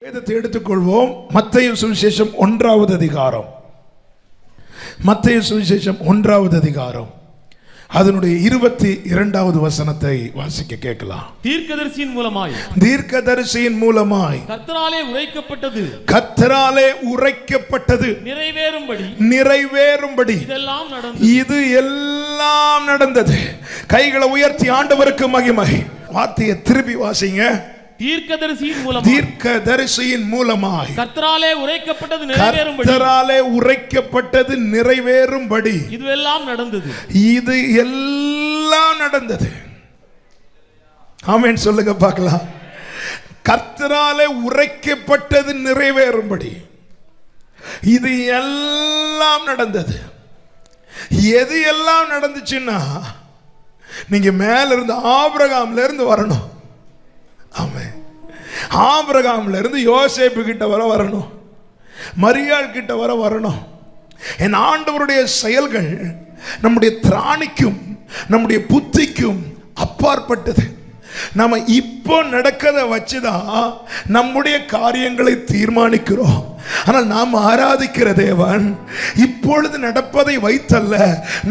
வேதத்தை எடுத்துக்கொள்வோம். மத்தேயு சுவிசேஷம் 1வது அதிகாரம். மத்தேயு சுவிசேஷம் 1வது அதிகாரம் அதனுடைய 22வது வசனத்தை வாசிக்க கேட்கலாம். தீர்க்கதரிசியின் மூலமாய் கர்த்தராலே உரைக்கப்பட்டது நிறைவேறும்படி இது எல்லாம் நடந்தது. கைகளை உயர்த்தி ஆண்டவருக்கு மகிமை. வார்த்தையை திருப்பி வாசிங்க. தீர்க்கதரிசியின் மூலமாய் கர்த்தராலே உரைக்கப்பட்டது நிறைவேறும்படி இது எல்லாம் நடந்தது. ஆமென் சொல்லுங்க பார்க்கலாம். கர்த்தராலே உரைக்கப்பட்டது நிறைவேறும்படி இது எல்லாம் நடந்தது. எது எல்லாம் நடந்துச்சுன்னா, நீங்க மேல இருந்து ஆபிரகாம்ல இருந்து வரணும். ஆமென். ஆபிரகாம்ல இருந்து யோசேப்பு கிட்ட வரணும், மரியாள் கிட்ட வரணும். என் ஆண்டவருடைய செயல்கள் நம்முடைய திராணிக்கும் நம்முடைய புத்திக்கும் அப்பாற்பட்டது. நம்ம இப்போ நடக்கதை வச்சுதான் நம்முடைய காரியங்களை தீர்மானிக்கிறோம். ஆனால் நாம் ஆராதிக்கிற தேவன் இப்பொழுது நடப்பதை வைத்தல்ல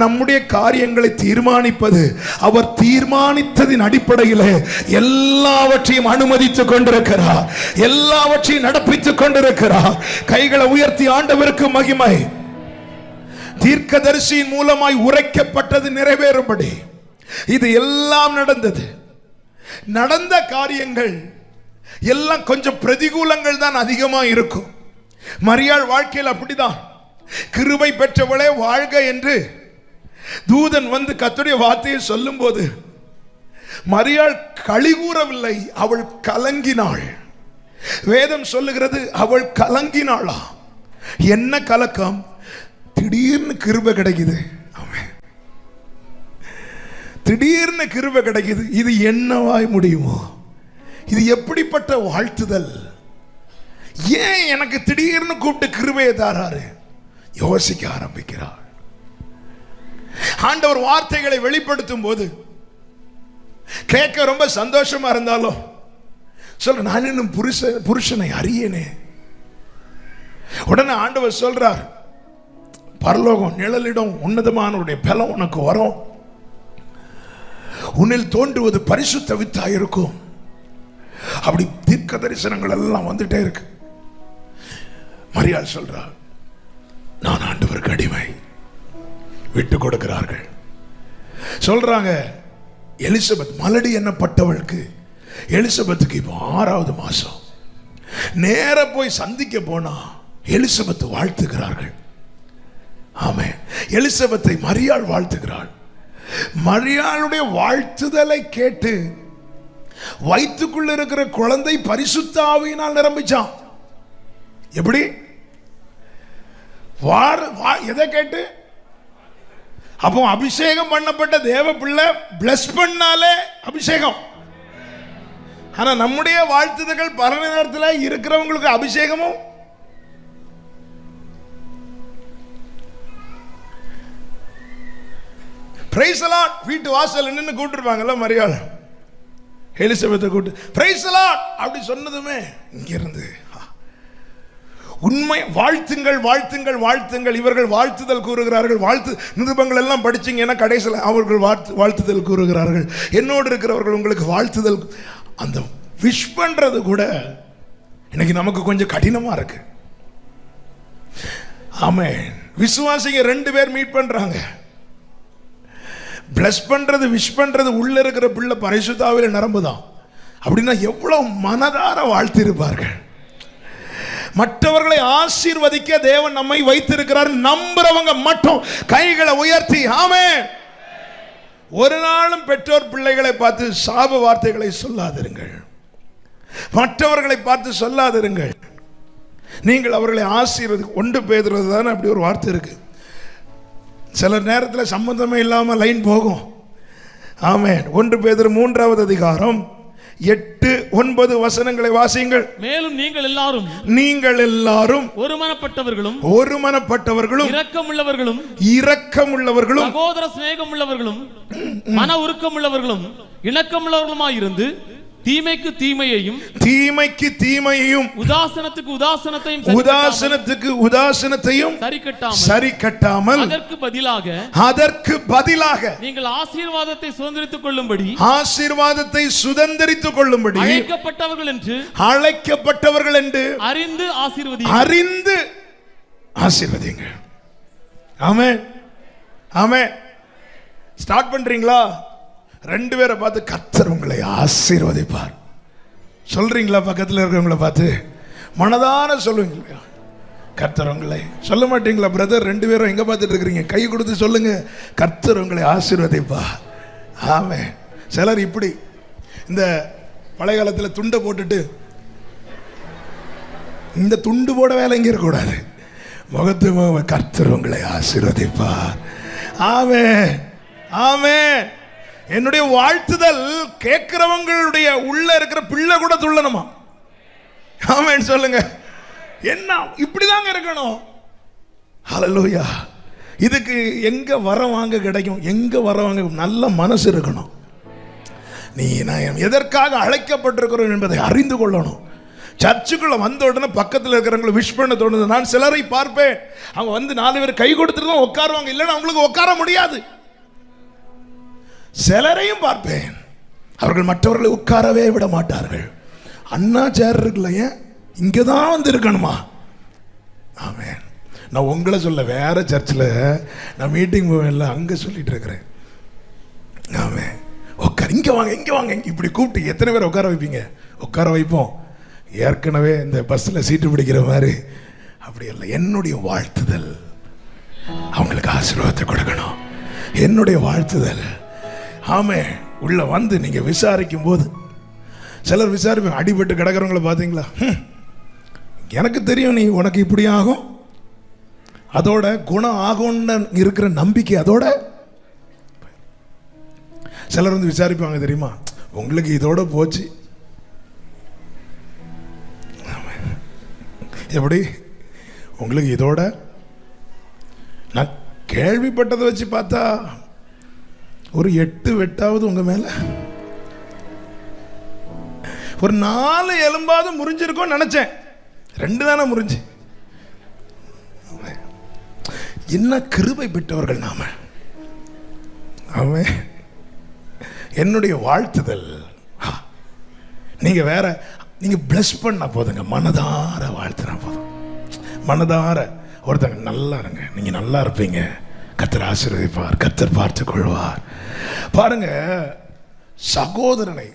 நம்முடைய காரியங்களை தீர்மானிப்பது. அவர் தீர்மானித்ததின் அடிப்படையில் எல்லாவற்றையும் அனுமதித்துக் கொண்டிருக்கிறார், எல்லாவற்றையும் நடப்பித்துக் கொண்டிருக்கிறார். கைகளை உயர்த்தி ஆண்டவருக்கு மகிமை. தீர்க்கதரிசியின் மூலமாய் உரைக்கப்பட்டது நிறைவேறும்படி இது எல்லாம் நடந்தது. நடந்த காரியங்கள் எல்லாம் கொஞ்சம் பிரதிகூலங்கள் தான் அதிகமா இருக்கும். மரியாள் வாழ்க்கையில் அப்படிதான். கிருபை பெற்றவளே வாழ்க என்று தூதன் வந்து கர்த்தருடைய வார்த்தையை சொல்லும் போது மரியாள் களி கூறவில்லை, அவள் கலங்கினாள். வேதம் சொல்லுகிறது அவள் கலங்கினாளா. என்ன கலக்கம்? திடீர்னு கிருபை கிடைக்குது, திடீர்னு கிருபை கிடைக்குது. இது என்னவாய் முடியுமோ? இது எப்படிப்பட்ட வாழ்த்துதல்? ஏன் எனக்கு திடீர்னு கூப்பிட்டு கிருபையை தாராரு? யோசிக்க ஆரம்பிக்கிறார். ஆண்டவர் வார்த்தைகளை வெளிப்படுத்தும் போது கேட்க ரொம்ப சந்தோஷமா இருந்தாலும் சொல்ற, நான் இன்னும் புருஷனை அறியேனே. உடனே ஆண்டவர் சொல்றார், பரலோகம் நிழலிடம் உன்னதமானவருடைய பலம் உனக்கு வரும், உன்னில் தோன்றுவது பரிசுத்த வித்தா இருக்கும். அப்படி தீர்க்க தரிசனங்கள் எல்லாம் வந்துட்டே இருக்கு. மரியாள் சொல்றார், நான் ஆண்டவருக்கு அடிமை. விட்டு கொடுக்கிறார்கள். சொல்றாங்க, எலிசபெத் மலடி என்னப்பட்டவளுக்கு, எலிசபெத்துக்கு இப்போ 6வது மாசம். நேர போய் சந்திக்க போனா எலிசபெத் வாழ்த்துகிறார்கள். ஆமென். எலிசபெத்தை மரியாள் வாழ்த்துகிறாள். மரியாளுடைய வாழ்த்துதலை கேட்டு வயிற்றுக்குள்ள இருக்கிற குழந்தை பரிசுத்த ஆவியினால் நிரம்பிச்சான். எப்படி? எதை கேட்டு? அப்போ அபிஷேகம் பண்ணப்பட்ட தேவ பிள்ளை பிளஸ் பண்ணாலே அபிஷேகம். ஆனா நம்முடைய வாழ்த்துதல்கள் பல நேரத்தில் இருக்கிறவங்களுக்கு அபிஷேகமும் பிரைஸ் தி லார்ட் வீட்டு வாசல்ல நின்னு கூப்பிட்டுருப்பாங்கல்ல மரியாள் எலிசபெத்தை கூப்பிட்டு பிரைஸ் தி லார்ட் அப்படி சொன்னதுமே இங்க இருந்து உண்மை வாழ்த்துங்கள் வாழ்த்துங்கள் வாழ்த்துங்கள். இவர்கள் வாழ்த்துதல் கூறுகிறார்கள். வாழ்த்து நிருபங்கள் எல்லாம் படிச்சீங்கன்னா கடைசியில் அவர்கள் வாழ்த்துதல் கூறுகிறார்கள். என்னோடு இருக்கிறவர்கள் உங்களுக்கு வாழ்த்துதல். அந்த விஷ் பண்றது கூட இன்னைக்கு நமக்கு கொஞ்சம் கடினமா இருக்கு. ஆமென். விசுவாசிங்க 2 பேர் மீட் பண்றாங்க. பிளஸ் பண்றது விஷ் பண்றது உள்ள இருக்கிற பிள்ளை பரிசுத்த ஆவியில நிரம்புதான். அப்படின்னா எவ்வளவு மனதார வாழ்த்தி இருப்பார்கள். மற்றவர்களை ஆசீர்வதிக்க தேவன் நம்மை வைத்திருக்கிறார். நம்புறவங்க மட்டும் கைகளை உயர்த்தி ஆமென். ஒரு நாளும் பெற்றோர் பிள்ளைகளை பார்த்து சாப வார்த்தைகளை சொல்லாதிருங்கள், மற்றவர்களை பார்த்து சொல்லாதிருங்கள். நீங்கள் அவர்களை ஆசீர்வதி. 1 பேதுரு தானே அப்படி ஒரு வார்த்தை இருக்கு. சில நேரத்தில் சம்பந்தமே இல்லாமல் லைன் போகும். ஆமென். 1 பேதுரு 3வது அதிகாரம் 8-9 வசனங்களை வாசியுங்கள். மேலும் நீங்கள் எல்லாரும் ஒருமனப்பட்டவர்களும் இரக்கமுள்ளவர்களும் சகோதர சிநேகம் உள்ளவர்களும் மன உருக்கம் உள்ளவர்களும் இணக்கம் உள்ளவர்களுமாய் இருந்து தீமைக்கு தீமையையும் தீமைக்கு தீமையையும் உதாசனத்துக்கு உதாசனத்தையும் உதாசனத்துக்கு உதாசனத்தையும் சரி கட்டாமல் அதற்கு பதிலாக நீங்கள் ஆசீர்வாதத்தை சுதந்திரித்துக் கொள்ளும்படி அழைக்கப்பட்டவர்கள் என்று அறிந்து ஆசீர்வதிங்க. ஆமென் ஆமென். ஸ்டார்ட் பண்றீங்களா? ரெண்டு பேரை பார்த்து கர்த்தர் உங்களை ஆசீர்வதிப்பார் சொல்றீங்களா? பக்கத்தில் இருக்கிறவங்களை பார்த்து மனதார சொல்லுங்க, கர்த்தர் உங்களை. சொல்ல மாட்டீங்களா பிரதர்? ரெண்டு பேரும் எங்க பார்த்துட்டு இருக்கிறீங்க? கை கொடுத்து சொல்லுங்க, கர்த்தர் உங்களை ஆசீர்வதிப்பார். ஆமென். சிலர் இப்படி இந்த பழைய காலத்தில் துண்டை போட்டுட்டு, இந்த துண்டு போட வேலை இங்கே இருக்கக்கூடாது. முகத்து கர்த்தர் உங்களை ஆசீர்வதிப்பார். ஆமென் ஆமென். என்னுடைய வாழ்த்துதல் கேட்கிறவங்களுடைய உள்ள இருக்கிற பிள்ளை கூட துள்ளணுமா? ஆமென் சொல்லுங்க. என்ன இப்படிதாங்க இருக்கணும். ஹல்லேலூயா. இதுக்கு எங்க வர வாங்க கிடைக்கும்? எங்க வர வாங்க? நல்ல மனசு இருக்கணும். நீ நான் எதற்காக அழைக்கப்பட்டிருக்கிறோம் என்பதை அறிந்து கொள்ளணும். சர்ச்சுக்குள்ள வந்த உடனே பக்கத்தில் இருக்கிறவங்களை விஷ் பண்ண தோணுது. நான் சிலரை பார்ப்பேன், அவங்க வந்து 4 பேர் கை கொடுத்துட்டு தான் உட்காருவாங்க, இல்லைன்னா அவங்களுக்கு உட்கார முடியாது. சிலரையும் பார்ப்பேன், அவர்கள் மற்றவர்களை உட்காரவே விட மாட்டார்கள். அண்ணா சேர் இருக்குல்ல, ஏன் இங்கே தான் வந்து இருக்கணுமா? ஆமென். நான் உங்களை சொல்ல, வேற சர்ச்சில் நான் மீட்டிங் போவேன்ல, அங்கே சொல்லிட்டு இருக்கிறேன். ஆமென். உட்கார், இங்கே வாங்க இங்கே வாங்க, இப்படி கூப்பிட்டு எத்தனை பேர் உட்கார வைப்பீங்க? உட்கார வைப்போம். ஏற்கனவே இந்த பஸ்ஸில் சீட்டு பிடிக்கிற மாதிரி அப்படி இல்லை. என்னுடைய வாழ்த்துதல் அவங்களுக்கு ஆசீர்வாதத்தை கொடுக்கணும். என்னுடைய வாழ்த்துதல். ஆமே. உள்ள வந்து நீங்க விசாரிக்கும் போது சிலர் விசாரிப்பாங்க, அடிபட்டு கிடக்கிறவங்களை பார்த்தீங்களா? எனக்கு தெரியும் நீ உனக்கு இப்படி ஆகும், அதோட குணம் ஆகும்னு இருக்கிற நம்பிக்கை அதோட. சிலர் வந்து விசாரிப்பாங்க தெரியுமா, உங்களுக்கு இதோட போச்சு. எப்படி உங்களுக்கு இதோட? நான் கேள்விப்பட்டதை வச்சு பார்த்தா ஒரு 8 வெட்டாவது உங்க மேல, ஒரு 4 எலும்பாவது முறிஞ்சிருக்கும் நினைச்சேன். 2 தானே முறிஞ்சு. என்ன கிருபை பெற்றவர்கள் நாம. ஆமென். என்னுடைய வாழ்த்துதல், நீங்க வேற, நீங்க பிளஸ் பண்ண போதுங்க, மனதார வாழ்த்துனா போதும். மனதார ஒருத்தங்க நல்லா இருங்க, நீங்க நல்லா இருப்பீங்க, கர்த்தர் ஆசீர்வதிப்பார், கர்த்தர் பார்த்து கொள்வார். பாருங்க, சகோதரனை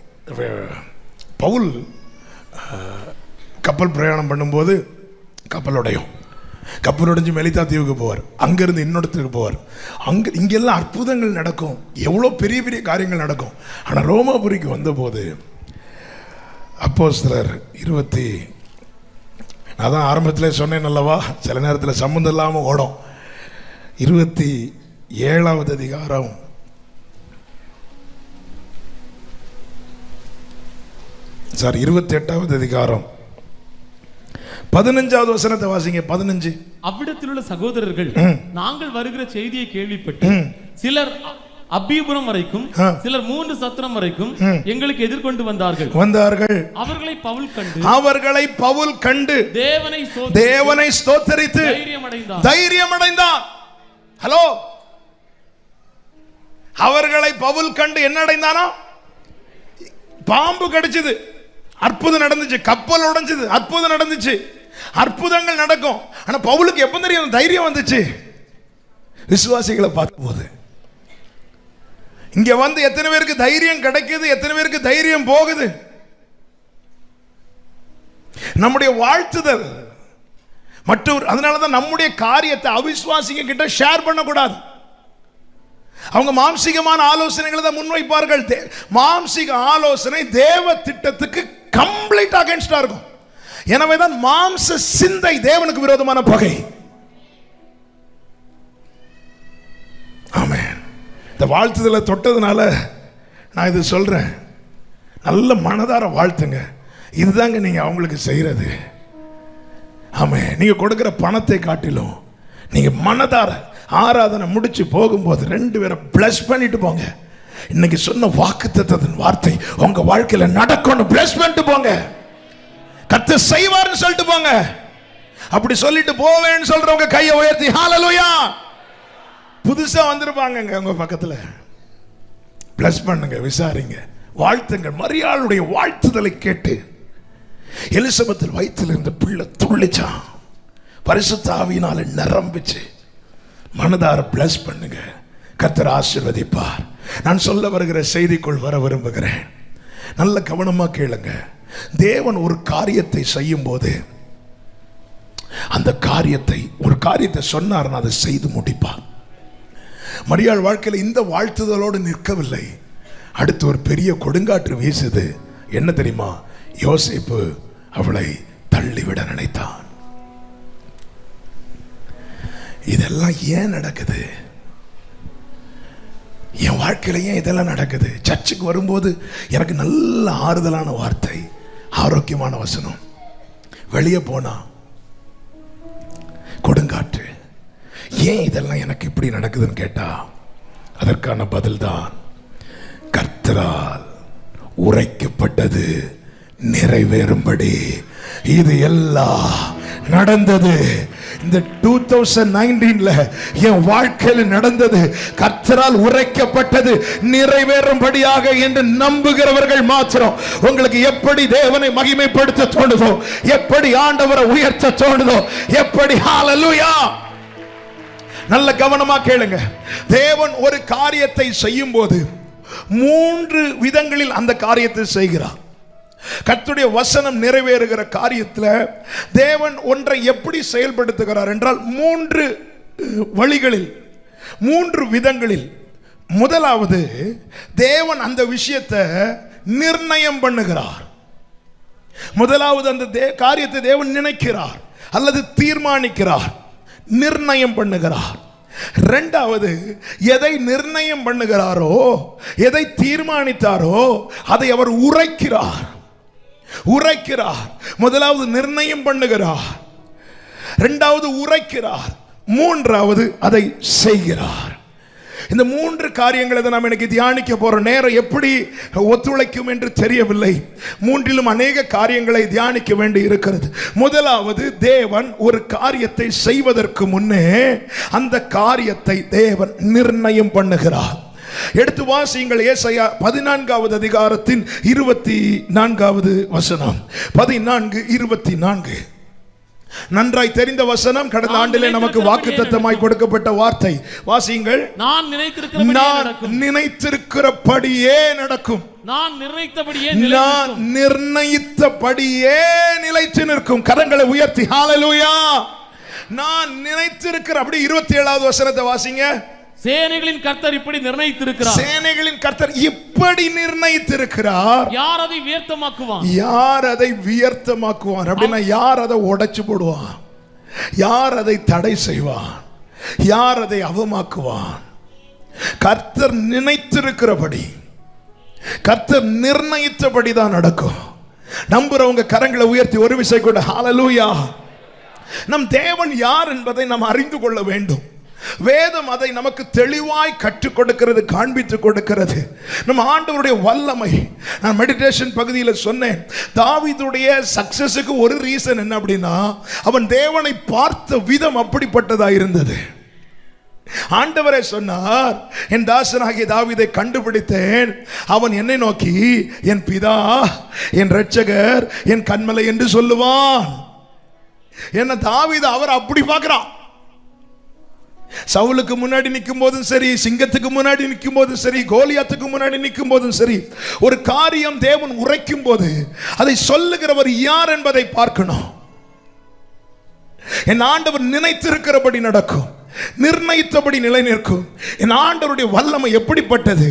பவுல் கப்பல் பிரயாணம் பண்ணும்போது கப்பல் உடையும். கப்பல் உடைஞ்சு மெலிதா தீவுக்கு போவார், அங்கிருந்து இன்னொருத்துக்கு போவார். இங்கெல்லாம் அற்புதங்கள் நடக்கும், எவ்வளோ பெரிய பெரிய காரியங்கள் நடக்கும். ஆனால் ரோமாபுரிக்கு வந்தபோது அப்போஸ்தலர் 20, அதான் ஆரம்பத்தில் சொன்னேன் அல்லவா, சில நேரத்தில் சம்மந்தம் இல்லாமல் ஓடும். 27வது அதிகாரம் 28வது அதிகாரம் 15வது வசனத்தை வாசிங்க. 15. அவ்விடத்தில் உள்ள சகோதரர்கள் நாங்கள் வருகிற செய்தியை கேள்விப்பட்டு சிலர் அபிபுரம் வரைக்கும், சிலர் 3 சத்திரம் வரைக்கும் எங்களுக்கு எதிர்கொண்டு வந்தார்கள். அவர்களை பவுல் கண்டு தேவனை ஸ்தோத்தரித்து தைரியம் அடைந்தார். ஹலோ, அவர்களை பவுல் கண்டு என்ன அடைந்தானோ? பாம்பு கடிச்சது, அற்புதம் நடந்துச்சு. கப்பல் உடைஞ்சது, அற்புதம் நடந்துச்சு. அற்புதங்கள் நடக்கும். ஆனா பவுலுக்கு எப்ப தெரியும் தைரியம் வந்துச்சு? விசுவாசிகளை பார்க்கும்போது. இங்க வந்து எத்தனை பேருக்கு தைரியம் கிடைக்குது, எத்தனை பேருக்கு தைரியம் போகுது? நம்முடைய வாழ்த்துதல் மற்றவர். அதனாலதான் நம்முடைய காரியத்தை அவிசுவாசிங்க கிட்ட ஷேர் பண்ணக்கூடாது. அவங்க மாம்சீகமான ஆலோசனைகளை தான் முன்வைப்பார்கள். மாம்சீக ஆலோசனை தேவ திட்டத்துக்கு கம்ப்ளீட் அகைன்ஸ்டா இருக்கும். எனவேதான் மாம்ச சிந்தை தேவனுக்கு விரோதமான பகை. ஆமென். இந்த வாழ்த்துதலை தொட்டதுனால நான் இது சொல்றேன், நல்ல மனதார வாழ்த்துங்க. இதுதாங்க நீங்க அவங்களுக்கு செய்யறது. ஆமென். நீங்க கொடுக்கிற பணத்தை காட்டிலும் நீங்க மனதார ஆராதனை முடிச்சு போகும்போது 2 பேரை பிளஸ் பண்ணிட்டு போங்க. இன்னைக்கு சொன்ன வாக்குத்தத்தத்தின் வார்த்தை உங்க வாழ்க்கையில நடக்கணும். பிளஸ் பண்ணிட்டு போங்க. கர்த்தர் செய்வார்னு சொல்லிட்டு போங்க. அப்படி சொல்லிட்டு போவேன்னு சொல்றவங்க கையை உயர்த்தி ஹalleluya. புதுசா வந்திருப்பாங்க உங்க பக்கத்துல. பிளஸ் பண்ணுங்க, விசாரிங்க, வாழ்த்துங்கள். மரியாளுடைய வாழ்த்துதலை கேட்டு எலிசபெத்தில் வயிற்றில் இருந்த பிள்ளை துள்ளிச்சான். பரிசுத்த ஆவியினால நிரம்பிச்சு. மனதார பிளஸ் பண்ணுங்க, கர்த்தர் ஆசீர்வதிப்பார். நான் சொல்ல வருகிற செய்திக்குள் வர விரும்புகிறேன். நல்ல கவனமா கேளுங்க. தேவன் ஒரு காரியத்தை செய்யும் போது அந்த காரியத்தை, ஒரு காரியத்தை சொன்னார்னா அதை செய்து முடிப்பார். மரியாள் வாழ்க்கையில் இந்த வாழ்த்துதலோடு நிற்கவில்லை. அடுத்து ஒரு பெரிய கொடுங்காற்று வீசுது. என்ன தெரியுமா? யோசேப்பு அவளை தள்ளிவிட நினைத்தான். இதெல்லாம் ஏன் நடக்குது? என் வாழ்க்கையில ஏன் இதெல்லாம் நடக்குது? சர்ச்சுக்கு வரும்போது எனக்கு நல்ல ஆறுதலான வார்த்தை, ஆரோக்கியமான வசனம். வெளியே போனா கொடுங்காற்று. ஏன் இதெல்லாம் எனக்கு இப்படி நடக்குதுன்னு கேட்டா அதற்கான பதில் தான் கர்த்தரால் உரைக்கப்பட்டது நிறைவேறும்படி இது எல்லாம் நடந்தது. இந்த 2019ல என் வாழ்க்கையில் நடந்தது கர்த்தரால் உரைக்கப்பட்டது நிறைவேறும்படியாக என்று நம்புகிறவர்கள் மாத்திரம். உங்களுக்கு எப்படி தேவனை மகிமைப்படுத்த தோணுதோ, எப்படி ஆண்டவரை உயர்த்த தோணுதோ, எப்படி ஹalleluya. நல்ல கவனமா கேளுங்க. தேவன் ஒரு காரியத்தை செய்யும் போது 3 விதங்களில் அந்த காரியத்தை செய்கிறார். கர்த்தருடைய வசனம் நிறைவேறுகிற காரியத்தில் தேவன் ஒன்றை எப்படி செயல்படுத்துகிறார் என்றால் 3 வழிகளில், 3 விதங்களில். முதலாவது, தேவன் அந்த விஷயத்தை நிர்ணயம் பண்ணுகிறார். முதலாவது அந்த காரியத்தை தேவன் நினைக்கிறார் அல்லது தீர்மானிக்கிறார், நிர்ணயம் பண்ணுகிறார். இரண்டாவது, எதை நிர்ணயம் பண்ணுகிறாரோ, எதை தீர்மானித்தாரோ அதை அவர் உரைக்கிறார். முதலாவது நிர்ணயம் பண்ணுகிறார், இரண்டாவது உரைக்கிறார், மூன்றாவது அதை செய்கிறார். இந்த 3 காரியங்களை நாம் எனக்கு தியானிக்க போறோம். நேரம் எப்படி ஒத்துழைக்கும் என்று தெரியவில்லை. 3லும் அநேக காரியங்களை தியானிக்க வேண்டி இருக்கிறது. முதலாவது, தேவன் ஒரு காரியத்தை செய்வதற்கு முன்னே அந்த காரியத்தை தேவன் நிர்ணயம் பண்ணுகிறார். எடுத்து வாசியுங்கள். ஏசாயா 14வது அதிகாரத்தின் 24வது வசனம். 14:24 நன்றாய் தெரிந்த வசனம். கடந்த ஆண்டிலே நமக்கு வாக்குத்தத்தமாய் கொடுக்கப்பட்ட வார்த்தை. வாசியுங்கள். நான் நினைத்திருக்கிறபடியே நடக்கும். நான் நிர்ணயித்தபடியே நிலைத்து நிற்கும். கரங்களை உயர்த்தி ஹalleluya. நான் நினைத்திருக்கிற. அப்படி 27வது வசனத்தை வாசிங்க. சேனைகளின் கர்த்தர் இப்படி நிர்ணயித்திருக்கிறார். சேனைகளின் கர்த்தர் இப்படி நிர்ணயித்திருக்கிறார். யார் அதை வியர்த்தமாக்குவான்? யார் அதை வியர்த்தமாக்குவான்? அப்படின்னா யார் அதை உடைச்சு போடுவான்? யார் அதை தடை செய்வான்? யார் அதை அவமாக்குவான்? கர்த்தர் நினைத்திருக்கிறபடி, கர்த்தர் நிர்ணயித்தபடி தான் நடக்கும். நம்புறவங்க கரங்களை உயர்த்தி ஒரு விசை கூட ஹalleluya. நம் தேவன் யார் என்பதை நாம் அறிந்து கொள்ள வேண்டும். வேதம் அதை நமக்கு தெளிவாய் கற்றுக் கொடுக்கிறது, காண்பித்துக் கொடுக்கிறது. நம்ம ஆண்டவருடைய வல்லமை. நான் மெடிடேஷன் பகுதியில் சொன்னேன், தாவீதுடைய சக்சஸுக்கு ஒரு ரீசன் என்ன அப்படின்னா, அவன் தேவனை பார்த்த விதம் அப்படிப்பட்டதா இருந்தது. ஆண்டவரே சொன்னார், என் தாசனாகிய தாவீதை கண்டுபிடித்தேன், அவன் என்னை நோக்கி என் பிதா, என் இரட்சகர், என் கன்மலை என்று சொல்லுவான். என்ன தாவீது அவர் அப்படி பார்க்கிறான். சவுலுக்கு முன்னாடி நிற்கும் போதும் சரி, சிங்கத்துக்கு முன்னாடி நிற்கும் போதும் சரி, கோலியாத்துக்கு முன்னாடி நிற்கும் போதும் சரி, ஒரு காரியம் தேவன் உரைக்கும் போது அதை சொல்லுகிறவர் யார் என்பதை பார்க்கணும். என் ஆண்டவர் நினைத்திருக்கிறபடி நடக்கும், நிர்ணயித்தபடி நிலை நிற்கும். என் ஆண்டவருடைய வல்லமை எப்படிப்பட்டது?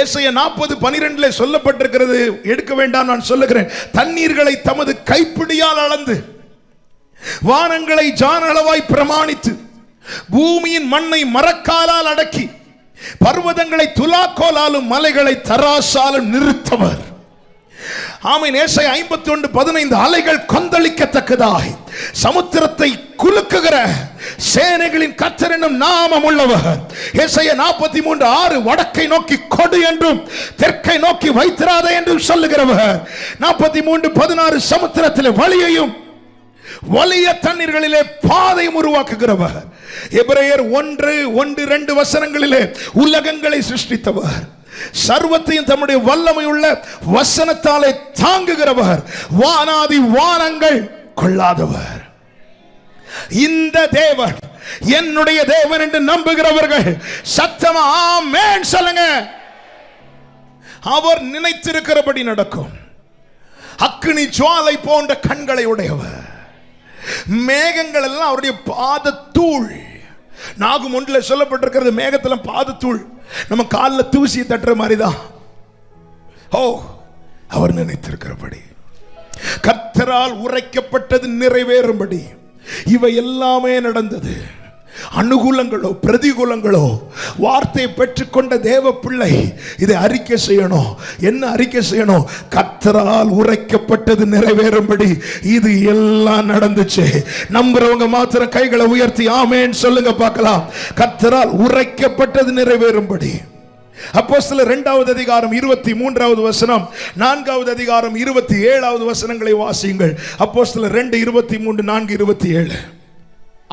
ஏசாயா 40:12 சொல்லப்பட்டிருக்கிறது. எடுக்க வேண்டாம், நான் சொல்லுகிறேன். தண்ணீர்களை தமது கைப்பிடியால் அளந்து, வானங்களை ஜானளவாய் பிரமாணித்து, பூமியின் மண்ணை மரக்காலால் அடக்கி, பர்வதங்களை துலாக்கோலாலும் மலைகளை தராசாலும் நிறுத்தவர். ஆமென். ஏசாயா 51:15 அலைகள் கொந்தளிக்கத்தக்கதாய் சமுத்திரத்தை குலுக்குகிற சேனைகளின் கர்த்தர் என்னும் நாமம் உள்ளவர். ஏசாயா 43:6 வடக்கை நோக்கி கொடு என்றும் தெற்கை நோக்கி வைத்திராதே என்றும் சொல்லுகிறவர். 43:16 சமுத்திரத்திலே வழியையும் வலிய தண்ணீர்களிலே பாதையும் உருவாக்குகிறவர். எபிரேயர் 1:1-2 வசனங்களிலே உலகங்களை சிருஷ்டித்தவர், சர்வத்தையும் தம்முடைய வல்லமை உள்ள வசனத்தாலே தாங்குகிறவர், வானாதி வானங்கள் கொள்ளாதவர். இந்த தேவன் என்னுடைய தேவன் என்று நம்புகிறவர்கள் சத்தமா ஆமென் சொல்லுங்க. அவர் நினைத்திருக்கிறபடி நடக்கும். அக்கினி ஜுவாலை போன்ற கண்களை உடையவர். மேகங்கள் எல்லாம் அவருடைய பாதத்தூள். நாகும் ஒன்றில் சொல்லப்பட்டிருக்கிறது, மேகத்துல பாதத்தூள் நம்ம காலில் தூசியை தட்டுற மாதிரி தான். ஓ, அவர் நினைத்திருக்கிறபடி கர்த்தரால் உரைக்கப்பட்டது நிறைவேறும்படி இவை எல்லாமே நடந்தது. அனுகூலங்களோ பிரதிகூலங்களோ வார்த்தையை பெற்றுக்கொண்ட தேவ பிள்ளை இதை அறிக்கை செய்யணும். என்ன அறிக்கை செய்யணும்? கர்த்தரால் உரைக்கப்பட்டது நிறைவேறும்படி இது எல்லாம் நடந்துச்சு. நம்புறவங்க மாத்திரம் கைகளை உயர்த்தி ஆமென் சொல்லுங்க பார்க்கலாம். கர்த்தரால் உரைக்கப்பட்டது நிறைவேறும்படி. அப்போஸ்தலர் 2வது அதிகாரம் 23வது வசனம், 4வது அதிகாரம் 27வது வசனங்களை வாசியுங்கள். அப்போஸ்தலர் 2:23, 4:27.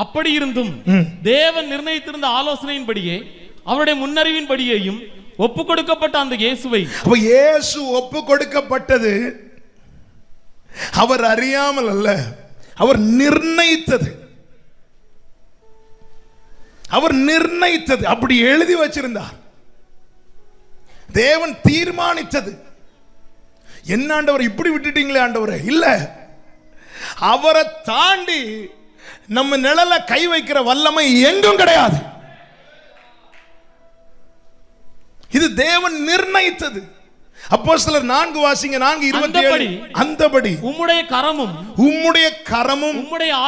அப்படி இருந்தும் தேவன் நிர்ணயித்திருந்த ஆலோசனையின்படியே அவருடைய முன்னறிவின்படியேயும் ஒப்பு கொடுக்கப்பட்ட அந்த இயேசுவை, அப்ப இயேசு ஒப்பு கொடுக்கப்பட்டது அவர் அறியாமல் அல்ல, அவர் நிர்ணயித்தது. அவர் நிர்ணயித்தது, அப்படி எழுதி வச்சிருந்தார். தேவன் தீர்மானித்தது. என்ன ஆண்டவர் இப்படி விட்டுட்டீங்களே ஆண்டவரே? இல்ல, அவரை தாண்டி நம்ம நிழல கை வைக்கிற வல்லமை எங்கும் கிடையாது. இது தேவன் நிர்ணயித்தது. அப்போஸ்தலர் 4 வாசிங்க, 4:27. அந்தபடி உம்முடைய கரமும் உம்முடைய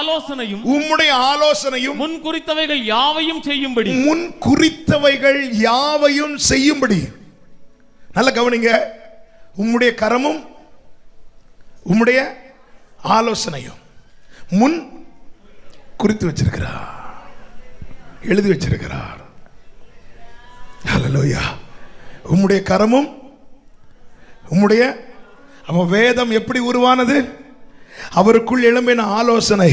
ஆலோசனையும் முன் குறித்தவைகள் யாவையும் செய்யும்படி. நல்ல கவனிங்க, உம்முடைய கரமும் உம்முடைய ஆலோசனையும் முன் குறித்து வச்சிருக்கிறார், எழுதி வச்சிருக்கிறார். ஹல்லேலூயா. உம்முடைய கரமும் உம்முடைய, அவன் வேதம் எப்படி உருவானது? அவருக்குள் எழும்பின ஆலோசனை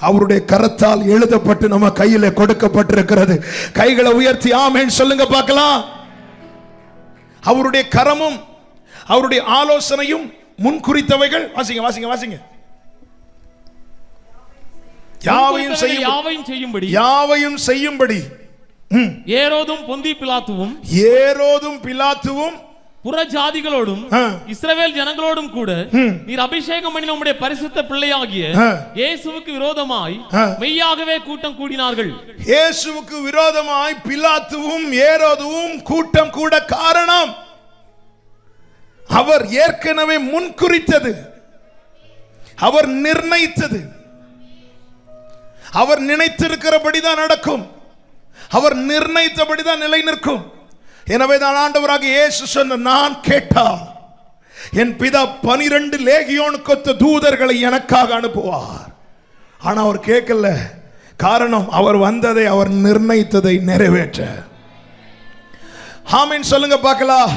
அவருடைய கரத்தால் எழுதப்பட்டு நம்ம கையில கொடுக்கப்பட்டிருக்கிறது. கைகளை உயர்த்தி ஆமென் சொல்லுங்க பார்க்கலாம். அவருடைய கரமும் அவருடைய ஆலோசனையும் முன் குறித்தவைகள், வாசிங்க வாசிங்க வாசிங்க, யாவையும் செய்யும்படி ஏரோதும் பிலாத்துவும் புறஜாதிகளோடும் இஸ்ரவேல் ஜனங்களோடும் கூட நீர் அபிஷேகம் பண்ணின உம்முடைய பரிசுத்த பிள்ளையாகிய இயேசுவுக்கு விரோதமாய் மெய்யாகவே கூட்டம் கூடினார்கள். இயேசுவுக்கு விரோதமாய் பிலாத்துவும் ஏரோதுவும் கூட்டம் கூட காரணம் அவர் ஏற்கனவே முன்குறித்தது, அவர் நிர்ணயித்தது. அவர் நினைத்திருக்கிறபடிதான் நடக்கும், அவர் நிர்ணயித்தபடிதான் நிலை நிற்கும். எனவே தான் ஆண்டவராக இயேசு சொன்ன, நான் கேட்டால் என் பிதா 12 லேகியோனுக்கு தூதர்களை எனக்காக அனுப்புவார். ஆனா அவர் கேட்கல. காரணம், அவர் வந்ததை, அவர் நிர்ணயித்ததை நிறைவேற்ற. ஆமென் சொல்லுங்க பார்க்கலாம்.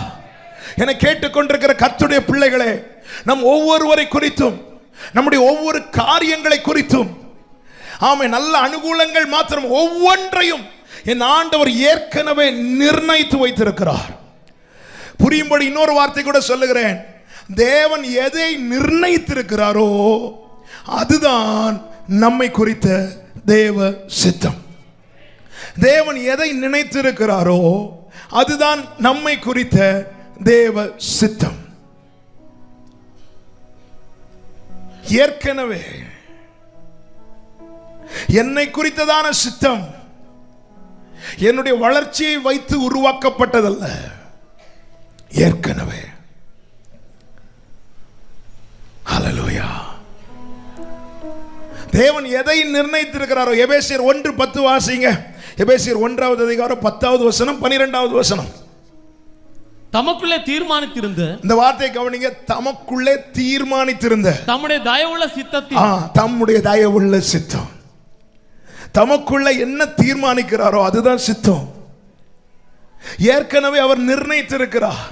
என கேட்டுக்கொண்டிருக்கிற கர்த்தருடைய பிள்ளைகளே, நம் ஒவ்வொருவரை குறித்தும் நம்முடைய ஒவ்வொரு காரியங்களை குறித்தும் ஆமென் நல்ல அனுகூலங்கள் மாத்திரம் ஒவ்வொன்றையும் என் ஆண்டவர் ஏற்கனவே நிர்ணயித்து வைத்திருக்கிறார். புரியும்படி இன்னொரு வார்த்தை கூட சொல்லுகிறேன். தேவன் எதை நிர்ணயித்திருக்கிறாரோ அதுதான் நம்மை குறித்த தேவ சித்தம். தேவன் எதை நினைத்திருக்கிறாரோ அதுதான் நம்மை குறித்த தேவ சித்தம். ஏற்கனவே என்னை குறித்ததான சித்தம் என்னுடைய வளர்ச்சியை வைத்து உருவாக்கப்பட்டதல்ல. ஏற்கனவே. ஹல்லேலூயா. தேவன் எதை நிர்ணயித்திருக்கிறாரோ, எபேசியர் 1:10 வாசிங்க. எபேசியர் 1வது அதிகாரம் 10வது வசனம் 12வது வசனம். தமக்குள்ளே தீர்மானித்திருந்த, இந்த வார்த்தையை கவனிங்க, தமக்குள்ளே தீர்மானித்திருந்த, தம்முடைய தயவுள்ள சித்தத்தில், தம்முடைய தயவுள்ள சித்தம். தமக்குள்ள என்ன தீர்மானிக்கிறாரோ அதுதான் சித்தம். ஏற்கனவே அவர் நிர்ணயித்திருக்கிறார்,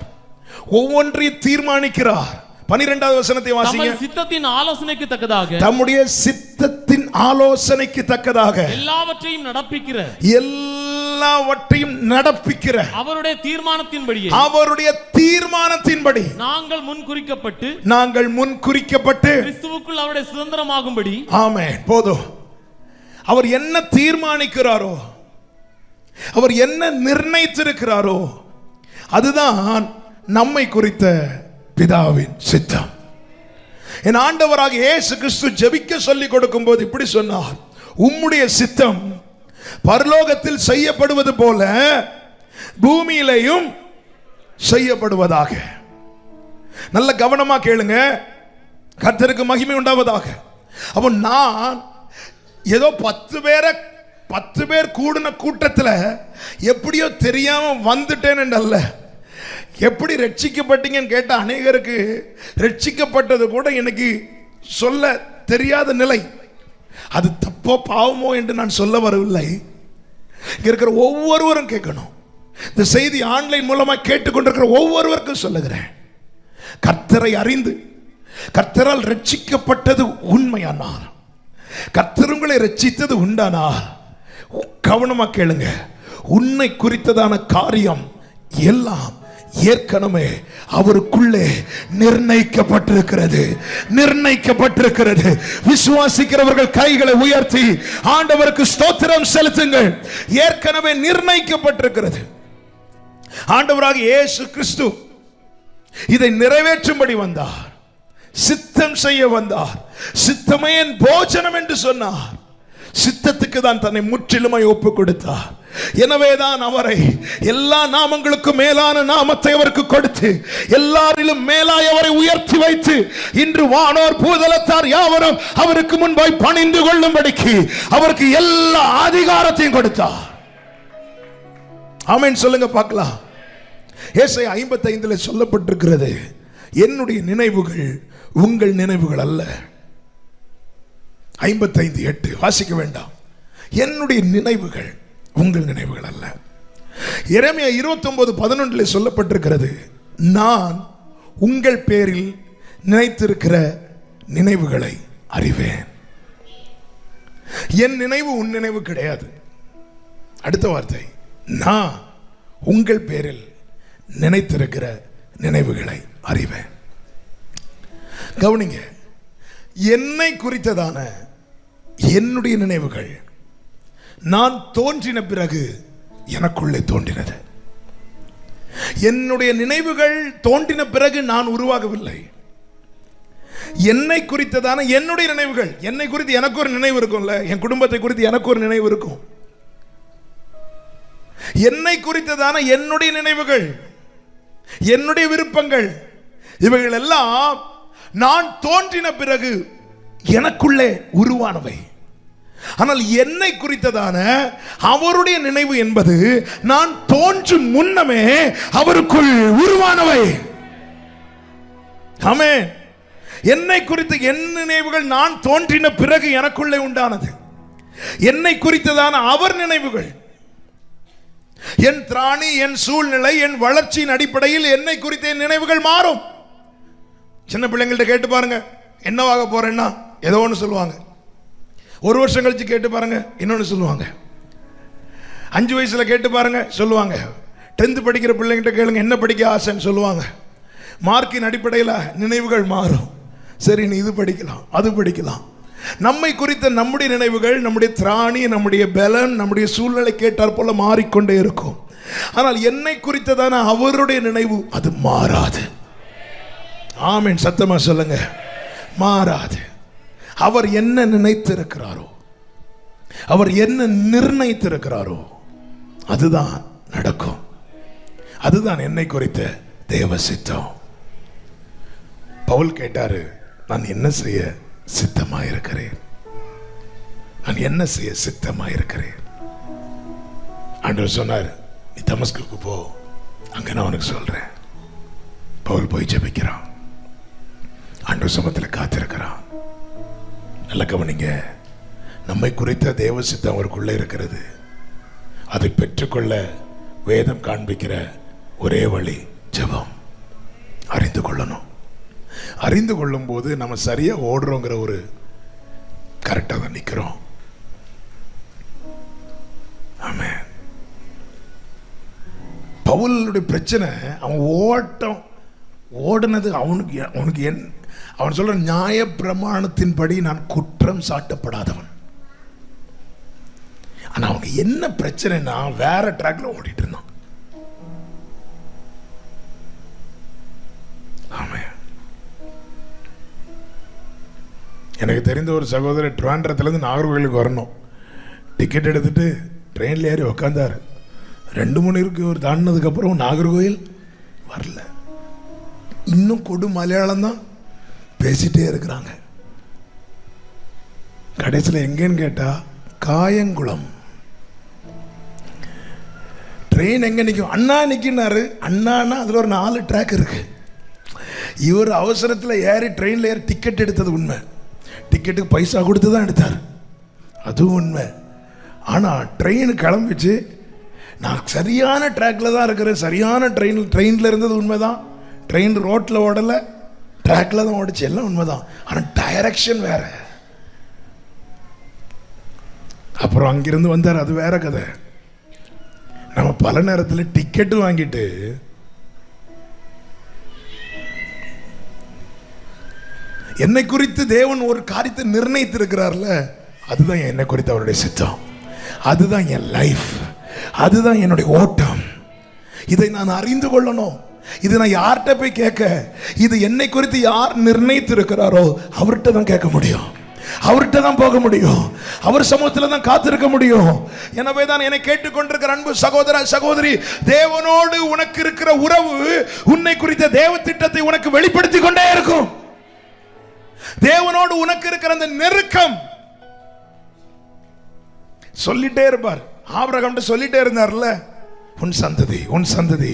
ஒவ்வொன்றையும் தீர்மானிக்கிறார். 12வது வசனத்தை வாசிங்க. சித்தத்தின் ஆலோசனைக்கு தக்கதாக, தம்முடைய சித்தத்தின் ஆலோசனைக்கு தக்கதாக எல்லாவற்றையும் நடப்பிக்கிற, எல்லாவற்றையும் நடப்பிக்கிற அவருடைய தீர்மானத்தின்படி, அவருடைய தீர்மானத்தின்படி நாங்கள் முன் குறிக்கப்பட்டு கிறிஸ்துவுக்குள் அவருடைய சுதந்திரமாகும்படி. ஆமென். போதும். அவர் என்ன தீர்மானிக்கிறாரோ, அவர் என்ன நிர்ணயித்திருக்கிறாரோ அதுதான் நம்மை குறித்த பிதாவின் சித்தம். என் ஆண்டவராக இயேசு கிறிஸ்து ஜெபிக்க சொல்லிக் கொடுக்கும் போது இப்படி சொன்னார், உம்முடைய சித்தம் பரலோகத்தில் செய்யப்படுவது போல பூமியிலேயும் செய்யப்படுவதாக. நல்ல கவனமா கேளுங்க, கர்த்தருக்கு மகிமை உண்டாவதாக. அப்போ நான் ஏதோ 10 பேர் கூடின கூட்டத்தில் எப்படியோ தெரியாம வந்துட்டேன்னு அல்ல. எப்படி ரட்சிக்கப்பட்டீங்கன்னு கேட்ட அநேகருக்கு ரட்சிக்கப்பட்டது கூட எனக்கு சொல்ல தெரியாத நிலை. அது தப்போ பாவமோ என்று நான் சொல்ல வரவில்லை. இங்க இருக்கிற ஒவ்வொருவரும் கேட்கணும். இந்த செய்தி ஆன்லைன் மூலமா கேட்டுக்கொண்டிருக்கிற ஒவ்வொருவருக்கும் சொல்லுகிறேன், கர்த்தரை அறிந்து கர்த்தரால் ரட்சிக்கப்பட்டது உண்மையானால், கர்த்தர் உங்களை ரட்சித்தது உண்டானால், கவனமா கேளுங்க, உன்னை குறித்ததான காரியம் எல்லாம் ஏற்கனவே அவருக்குள்ளே நிர்ணயிக்கப்பட்டிருக்கிறது. விசுவாசிக்கிறவர்கள் கைகளை உயர்த்தி ஆண்டவருக்கு ஸ்தோத்திரம் செலுத்துங்கள். ஏற்கனவே நிர்ணயிக்கப்பட்டிருக்கிறது. ஆண்டவராக இயேசு கிறிஸ்து இதை நிறைவேற்றும்படி வந்தார், சித்தம் செய்ய வந்தார். சித்தமே என் போஜனம் என்று சொன்னார். சித்தத்துக்கு தான் தன்னை முற்றிலுமாய் ஒப்பு கொடுத்தார். எனவேதான் அவரை எல்லா நாமங்களுக்கும் மேலான நாமத்தை அவருக்கு கொடுத்து எல்லாரிலும் மேலாய் அவரை உயர்த்தி வைத்து இன்று வானோர் பூதலத்தார் யாவரும் அவருக்கு முன்பாய் பணிந்து கொள்ளும்படிக்கு அவருக்கு எல்லா அதிகாரத்தையும் கொடுத்தார். ஆமென் சொல்லுங்க பார்க்கலாம். ஏசாயா 55 சொல்லப்பட்டிருக்கிறது, என்னுடைய நினைவுகள் உங்கள் நினைவுகள் அல்ல. 55:8 வாசிக்க வேண்டாம். என்னுடைய நினைவுகள் உங்கள் நினைவுகள் அல்ல. எரேமியா 29:11 சொல்லப்பட்டிருக்கிறது, நான் உங்கள் பேரில் நினைத்திருக்கிற நினைவுகளை அறிவேன். என் நினைவு உன் நினைவு கிடையாது. அடுத்த வார்த்தை, நான் உங்கள் பேரில் நினைத்திருக்கிற நினைவுகளை அறிவேன். கவனிங்க, என்னை குறித்ததான என்னுடைய நினைவுகள் நான் தோன்றின பிறகு எனக்குள்ளே தோன்றினது. என்னுடைய நினைவுகள் தோன்றின பிறகு நான் உருவாகவில்லை. என்னை குறித்ததான என்னுடைய நினைவுகள், என்னை குறித்து எனக்கு ஒரு நினைவு இருக்கும்ல, என் குடும்பத்தை குறித்து எனக்கு ஒரு நினைவு இருக்கும். என்னை குறித்ததான என்னுடைய நினைவுகள், என்னுடைய விருப்பங்கள், இவைகள் எல்லாம் நான் தோன்றின பிறகு எனக்குள்ளே உருவானவை. ஆனால் என்னை குறித்ததான அவருடைய நினைவு என்பது நான் தோன்றும் முன்னமே அவருக்குள் உருவானவை. ஆமென். என்னை குறித்த என் நினைவுகள் நான் தோன்றின பிறகு எனக்குள்ளே உண்டானது. என்னை குறித்ததான அவர் நினைவுகள், என் திராணி, என் சூழ்நிலை, என் வளர்ச்சியின் அடிப்படையில் என்னை குறித்த என் நினைவுகள் மாறும். சின்ன பிள்ளைங்கள்ட்ட கேட்டு பாருங்க, என்னவாக போறேன்னா ஏதோ ஒன்று சொல்லுவாங்க. ஒரு வருஷம் கழிச்சு கேட்டு பாருங்க, இன்னொன்று சொல்லுவாங்க. 5 வயசுல கேட்டு பாருங்க, சொல்லுவாங்க. 10th படிக்கிற பிள்ளைங்கிட்ட கேளுங்க, என்ன படிக்க ஆசைன்னு சொல்லுவாங்க. மார்க்கின் அடிப்படையில் நினைவுகள் மாறும். சரி, நீ இது படிக்கலாம், அது படிக்கலாம். நம்மை குறித்த நம்முடைய நினைவுகள், நம்முடைய திராணி, நம்முடைய பலன், நம்முடைய சூழ்நிலை கேட்டார் போல மாறிக்கொண்டே இருக்கும். ஆனால் என்னை குறித்ததான அவருடைய நினைவு அது மாறாது. ஆமென். சத்தமா சொல்லுங்க, மாறாது. அவர் என்ன நினைத்திருக்கிறாரோ, அவர் என்ன நிர்ணயித்திருக்கிறாரோ அதுதான் நடக்கும். அதுதான் என்னை குறித்த தேவ சித்தம். பவுல் கேட்டாரு, நான் என்ன செய்ய சித்தமாயிருக்கிறேன், நான் என்ன செய்ய சித்தமாயிருக்கிறேன். ஆண்டவர் சொன்னார், நீ தமஸ்குக்கு போ, அங்க நான் உனக்கு சொல்றேன். பவுல் போய் ஜெபிக்கிறான், ஆண்டவர் சமத்தில் காத்திருக்கிறான். நல்ல கவனிங்க, நம்மை குறித்த தேவ சித்தம் அவருக்குள்ளே இருக்கிறது. அதை பெற்றுக்கொள்ள வேதம் காண்பிக்கிற ஒரே வழி ஜெபம். அறிந்து கொள்ளணும். அறிந்து கொள்ளும் போது நம்ம சரியா ஓடுறோங்கிற ஒரு கரெக்டாக தான் நிற்கிறோம். ஆமென். பவுலுடைய பிரச்சனை, அவன் ஓடினது அவனுக்கு அவன் சொல்ற நியாய பிரமாணத்தின்படி நான் குற்றம் சாட்டப்படாதவன். ஆனா அவங்க என்ன பிரச்சனைனா வேற ட்ராக்ல ஓடிட்டு இருந்தான். ஆமென். எனக்கு தெரிந்த ஒரு சகோதரர் ட்ரிவாண்ட்ரத்துலேருந்து நாகர்கோயிலுக்கு வரணும். டிக்கெட் எடுத்துட்டு ட்ரெயினில் ஏறி உக்காந்தார். 2 மணி இருக்கு ஒரு தாண்டினதுக்கப்புறம் நாகர்கோயில் வரல. இன்னும் கொடு மலையாளம் தான் பேசிட்டே இருக்கிறாங்க. கடைசியில் எங்கேன்னு கேட்டால் காயங்குளம். ட்ரெயின் எங்கே நிற்கும்? அண்ணா நிற்கினாரு. அண்ணான்னா அதில் ஒரு 4 ட்ராக் இருக்கு. இவர் அவசரத்தில் ஏறி ட்ரெயினில் ஏறி டிக்கெட் எடுத்தது உண்மை. டிக்கெட்டுக்கு பைசா கொடுத்து தான் எடுத்தார், அதுவும் உண்மை. ஆனால் ட்ரெயின் கிளம்பிச்சு, நான் சரியான ட்ராக்ல தான் இருக்கிறேன், சரியான ட்ரெயினில் இருந்தது உண்மைதான். ட்ரெயின் ரோட்டில் ஓடலை, ட்ராக்ல தான் ஓடிச்சு, எல்லாம் உண்மைதான். ஆனால் டைரக்ஷன் வேற. அப்புறம் அங்கிருந்து வந்தார், அது வேற கதை. நம்ம பல நேரத்தில் டிக்கெட்டு வாங்கிட்டு என்னை குறித்து தேவன் ஒரு காரியத்தை நிர்ணயித்திருக்கிறார்ல, அதுதான் என்னை குறித்து அவருடைய சித்தம், அதுதான் என் லைஃப், அதுதான் என்னுடைய ஓட்டம். இதை நான் அறிந்து கொள்ளணும். இது நான் யார்கிட்ட போய் கேட்க? இது என்னை குறித்து யார் நிர்ணயித்திருக்கிறாரோ அவர்கிட்ட தான் கேட்க முடியும், அவர்கிட்ட தான் போக முடியும், அவர் சமூகத்தில் தான் காத்திருக்க முடியும். எனவே தான் என்னை கேட்டுக்கொண்டிருக்கிற அன்பு சகோதர சகோதரி, தேவனோடு உனக்கு இருக்கிற உறவு உன்னை குறித்த தேவ திட்டத்தை உனக்கு வெளிப்படுத்தி கொண்டே இருக்கும். தேவனோடு உனக்கு இருக்கிற அந்த நெருக்கம் சொல்லிட்டே இருப்பார். ஆபிரகாம் சொல்லிட்டே இருந்தார்ல, உன் சந்ததி உன் சந்ததி,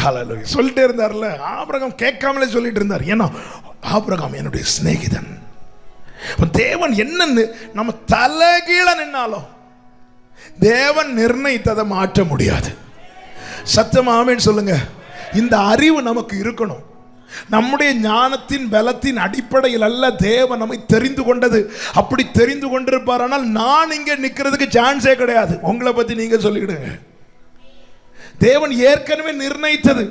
ஹல்லேலூயா சொல்லிட்டே இருந்தார்ல. ஆபிரகாம் கேட்காமலே சொல்லிட்டு இருந்தார். ஏன்னா ஆபிரகாம் என்னுடைய சிநேகிதன். தேவன் என்ன நம்ம தலைகீழ நின்னாலும் தேவன் நிர்ணயித்ததை மாற்ற முடியாது. சத்தமா ஆமென் சொல்லுங்க. இந்த அறிவு நமக்கு இருக்கணும். நம்முடைய ஞானத்தின் பலத்தின் அடிப்படையில் அல்ல தேவன் நம்மை தெரிந்து கொண்டது. அப்படி தெரிந்து கொண்டிருப்பார். ஆனால் நான் இங்க நிக்கிறதுக்கு சான்ஸே கிடையாது. உங்களை பத்தி நீங்க சொல்லிடுங்க. தேவன் ஏற்கனவே நிர்ணயித்தது.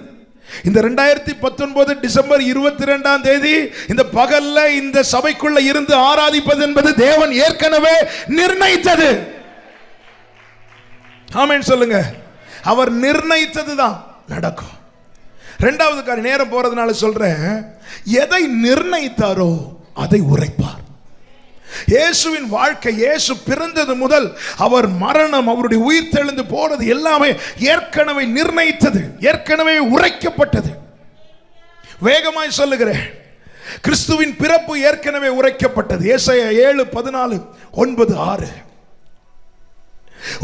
இந்த 2019 டிசம்பர் 22ஆம் தேதி இந்த பகல்ல இந்த சபைக்குள்ள இருந்து ஆராதிப்பது என்பது தேவன் ஏற்கனவே நிர்ணயித்தது. ஆமென் சொல்லுங்க. அவர் நிர்ணயித்தது தான் நடக்கும். இரண்டாவது காரியம், நேரம் போறதுனால சொல்றேன், எதை நிர்ணயித்தாரோ அதை உரைப்பார். இயேசுவின் வாழ்க்கை, இயேசு பிறந்தது முதல் அவர் மரணம், அவருடைய உயிர் தெழுந்து போறது எல்லாமே ஏற்கனவே நிர்ணயித்தது, ஏற்கனவே உரைக்கப்பட்டது. வேகமாய் சொல்லுகிறேன், கிறிஸ்துவின் பிறப்பு ஏற்கனவே உரைக்கப்பட்டது. ஏசாயா 7:14, 9:6.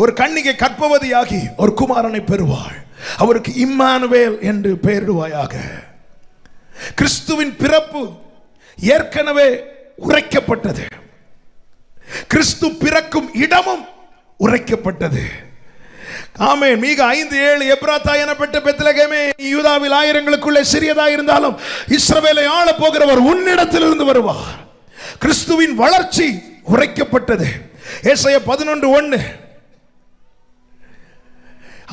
ஒரு கன்னிகை கர்ப்பவதியாகி ஒரு குமாரனை பெறுவாள், அவருக்கு இம்மானுவேல் என்று பெயரிடுவாயாக. கிறிஸ்துவின் பிறப்பு ஏற்கனவே உரைக்கப்பட்டது. கிறிஸ்து பிறக்கும் இடமும் உரைக்கப்பட்டது. ஆமென். மீக 5:7, எப்ராத்தா எனப்பட்ட பெத்லகேமே, யூதாவில் ஆயிரங்களுக்குள்ளே சிறியதா இருந்தாலும் இஸ்ரவேலை ஆள போகிறவர் உன்னிடத்திலிருந்து வருவார். கிறிஸ்துவின் வளர்ச்சி உரைக்கப்பட்டது. ஏசாயா 11:1.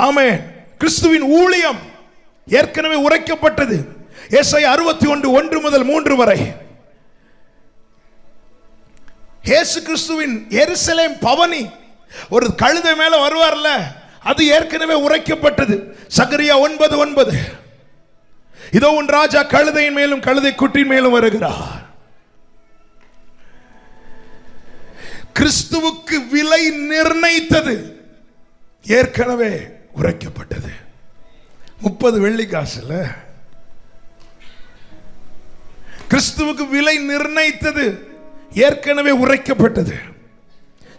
ஆமென். கிறிஸ்துவின் ஊழியம் ஏற்கனவே உரைக்கப்பட்டது. ஏசாயா 61:1 முதல் 3 வரை. இயேசு கிறிஸ்துவின் எருசலேம் பவனி, ஒரு கழுதை மேல வருவார்ல, அது ஏற்கனவே உரைக்கப்பட்டது. சகரியா 9:9. இதோ உன் ராஜா கழுதையின் மேலும் கழுதை குட்டின் மேலும் வருகிறார். கிறிஸ்துவுக்கு விலை நிர்ணயித்தது ஏற்கனவே உரைக்கப்பட்டது. 30 வெள்ளி காசுல கிறிஸ்துவுக்கு விலை நிர்ணயித்தது ஏற்கனவே உரைக்கப்பட்டது.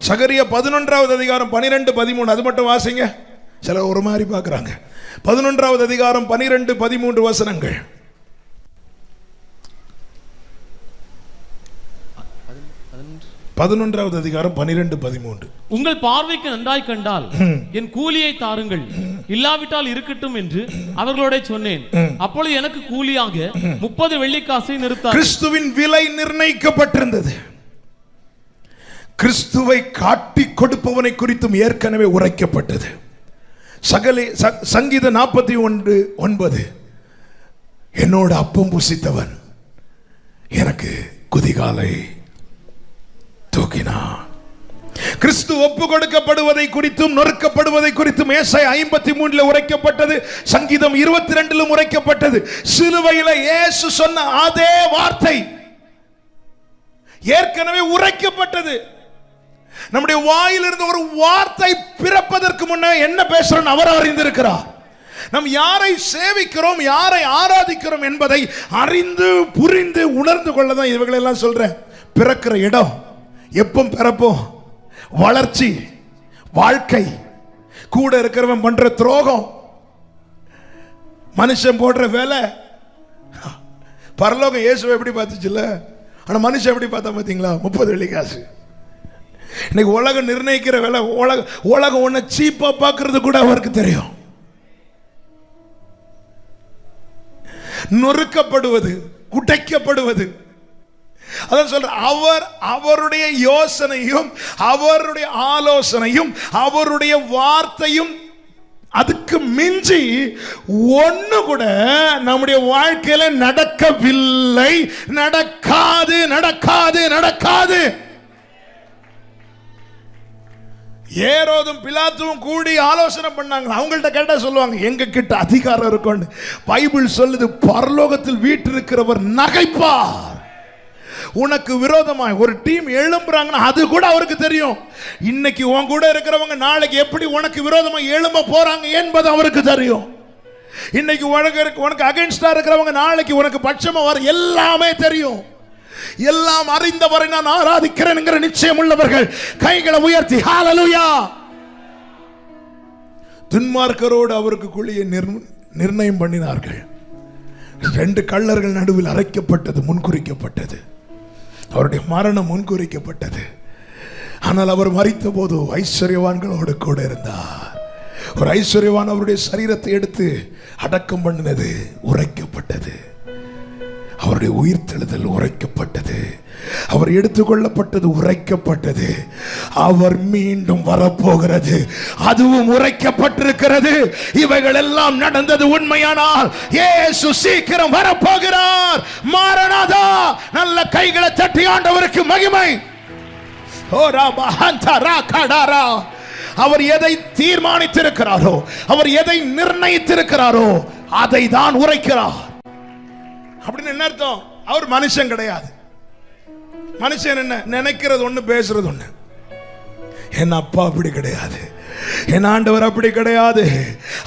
சகரியா 11ஆம் அதிகாரம் 12-13, அது மட்டும் வாசிங்க. சிலர் ஒரு மாதிரி பார்க்குறாங்க. 11வது அதிகாரம் 12-13 வசனங்கள். பதினொன்றாவது அதிகாரம் 12-13. உங்கள் பார்வைக்கு நன்றாய் கண்டால் என் கூலியை தாருங்கள், இல்லாவிட்டால் இருக்கட்டும் என்று அவர்களோட சொன்னேன். அப்பொழுது எனக்கு கூலியாக 30 வெள்ளிக்காசை நிறுத்தார். கிறிஸ்துவின் விலை நிர்ணயிக்கப்பட்டிருந்தது. கிறிஸ்துவை காட்டி கொடுப்பவனை குறித்தும் ஏற்கனவே உரைக்கப்பட்டது. சங்கீதம் 41:9 என்னோட அப்பம் புசித்தவன் எனக்கு குதிகாலை தூக்கினான். கிறிஸ்து ஒப்பு கொடுக்கப்படுவதை குறித்தும் நொறுக்கப்படுவதை குறித்தும் ஏசாயா 53 உரைக்கப்பட்டது. சங்கீதம் 22 உரைக்கப்பட்டது. சிலுவையில் இயேசு சொன்ன அதே வார்த்தை ஏற்கனவே உரைக்கப்பட்டது. நம்முடைய வாயிலிருந்து ஒரு வார்த்தை பிறப்பதற்கு முன்னே என்ன பேசுறோம் அவர் அறிந்திருக்கிறார். நாம் யாரை சேவிக்கிறோம், யாரை ஆராதிக்கிறோம் என்பதை அறிந்து புரிந்து உணர்ந்து கொள்ளதான் இவங்களை எல்லாம் சொல்றேன். பிறக்கிற இடம், எப்போ பிறப்போம், வளர்ச்சி, வாழ்க்கை, கூட இருக்கிறவன் பண்ற துரோகம், மனுஷன் போடுற வேலை. பரலோகம் இயேசுவை எப்படி பார்த்துச்சுல்ல, ஆனா மனுஷன் எப்படி பார்த்தா பார்த்தீங்களா? 30 வெள்ளிக்காசு. இன்னைக்கு உலகம் நிர்ணயிக்கிற வேலை, உலகம் ஒன்ன சீப்பா பார்க்கறது கூட அவருக்கு தெரியும். நொறுக்கப்படுவது, குடைக்கப்படுவது. அதான் சொல்ற, அவருடைய யோசனையும் அவருடைய ஆலோசனையும் அவருடைய வார்த்தையும் அதுக்கு மிஞ்சி ஒண்ணு கூட நம்முடைய வாழ்க்கையில நடக்கவில்லை, நடக்காது, நடக்காது, நடக்காது. ஏரோதும் பிலாத்துவும் கூடி ஆலோசனை பண்ணாங்க. அவங்கள்ட்ட கேட்டா சொல்லுவாங்க, எங்க கிட்ட அதிகாரம் இருக்கும்னு. பைபிள் சொல்லுது, பரலோகத்தில் வீற்றிருக்கிறவர் நகைப்பார். உனக்கு விரோதமாய் ஒரு டீம் எழும்புறாங்கன்னா அது கூட அவருக்கு தெரியும். இன்னைக்கு உன் கூட இருக்கிறவங்க நாளைக்கு எப்படி உனக்கு விரோதமாய் எழும்ப போறாங்க என்பது அவருக்கு தெரியும். இன்னைக்கு உனக்கு அகைன்ஸ்டா இருக்கிறவங்க நாளைக்கு உனக்கு பட்சமா வர எல்லாமே தெரியும். எல்லாம் அறிந்தவரை நான் ஆராதிக்கிறேன் என்கிற நிச்சயம் உள்ளவர்கள் கைகளை உயர்த்தி ஹalleluya. துன்மார்க்கரோடு அவருக்கு குழியை நிர்ணயம் பண்ணினார்கள். 2 கள்ளர்கள் நடுவில் அரைக்கப்பட்டது முன்குறிக்கப்பட்டது. அவருடைய மரணம் முன்குறிக்கப்பட்டது. ஆனால் அவர் மரித்த போது ஐஸ்வர்யவான்களோடு கூட இருந்தார். ஒரு ஐஸ்வர்யவான் அவருடைய சரீரத்தை எடுத்து அடக்கம் பண்ணினது உரைக்கப்பட்டது. அவருடைய உயிர்த்தெழுதல் உரைக்கப்பட்டது. அவர் எடுத்துக்கொள்ளப்பட்டது உரைக்கப்பட்டது. அவர் மீண்டும் வரப்போகிறது, அதுவும் உரைக்கப்பட்டிருக்கிறது. இவைகள் எல்லாம் நடந்தது உண்மையானால் இயேசு சீக்கிரம் வரப்போகிறார். மாரநாதா. நல்ல கைகளை தட்டி ஆண்டவருக்கு மகிமை. அவர் எதை தீர்மானித்திருக்கிறாரோ, அவர் எதை நிர்ணயித்திருக்கிறாரோ அதை தான் உரைக்கிறார். அப்படின்னு என்ன அர்த்தம்? அவர் மனுஷன் கிடையாது. மனுஷன் என்ன நினைக்கிறது ஒண்ணு, பேசுறது ஒண்ணு. என் அப்பா அப்படி கிடையாது, என் ஆண்டவர் அப்படி கிடையாது.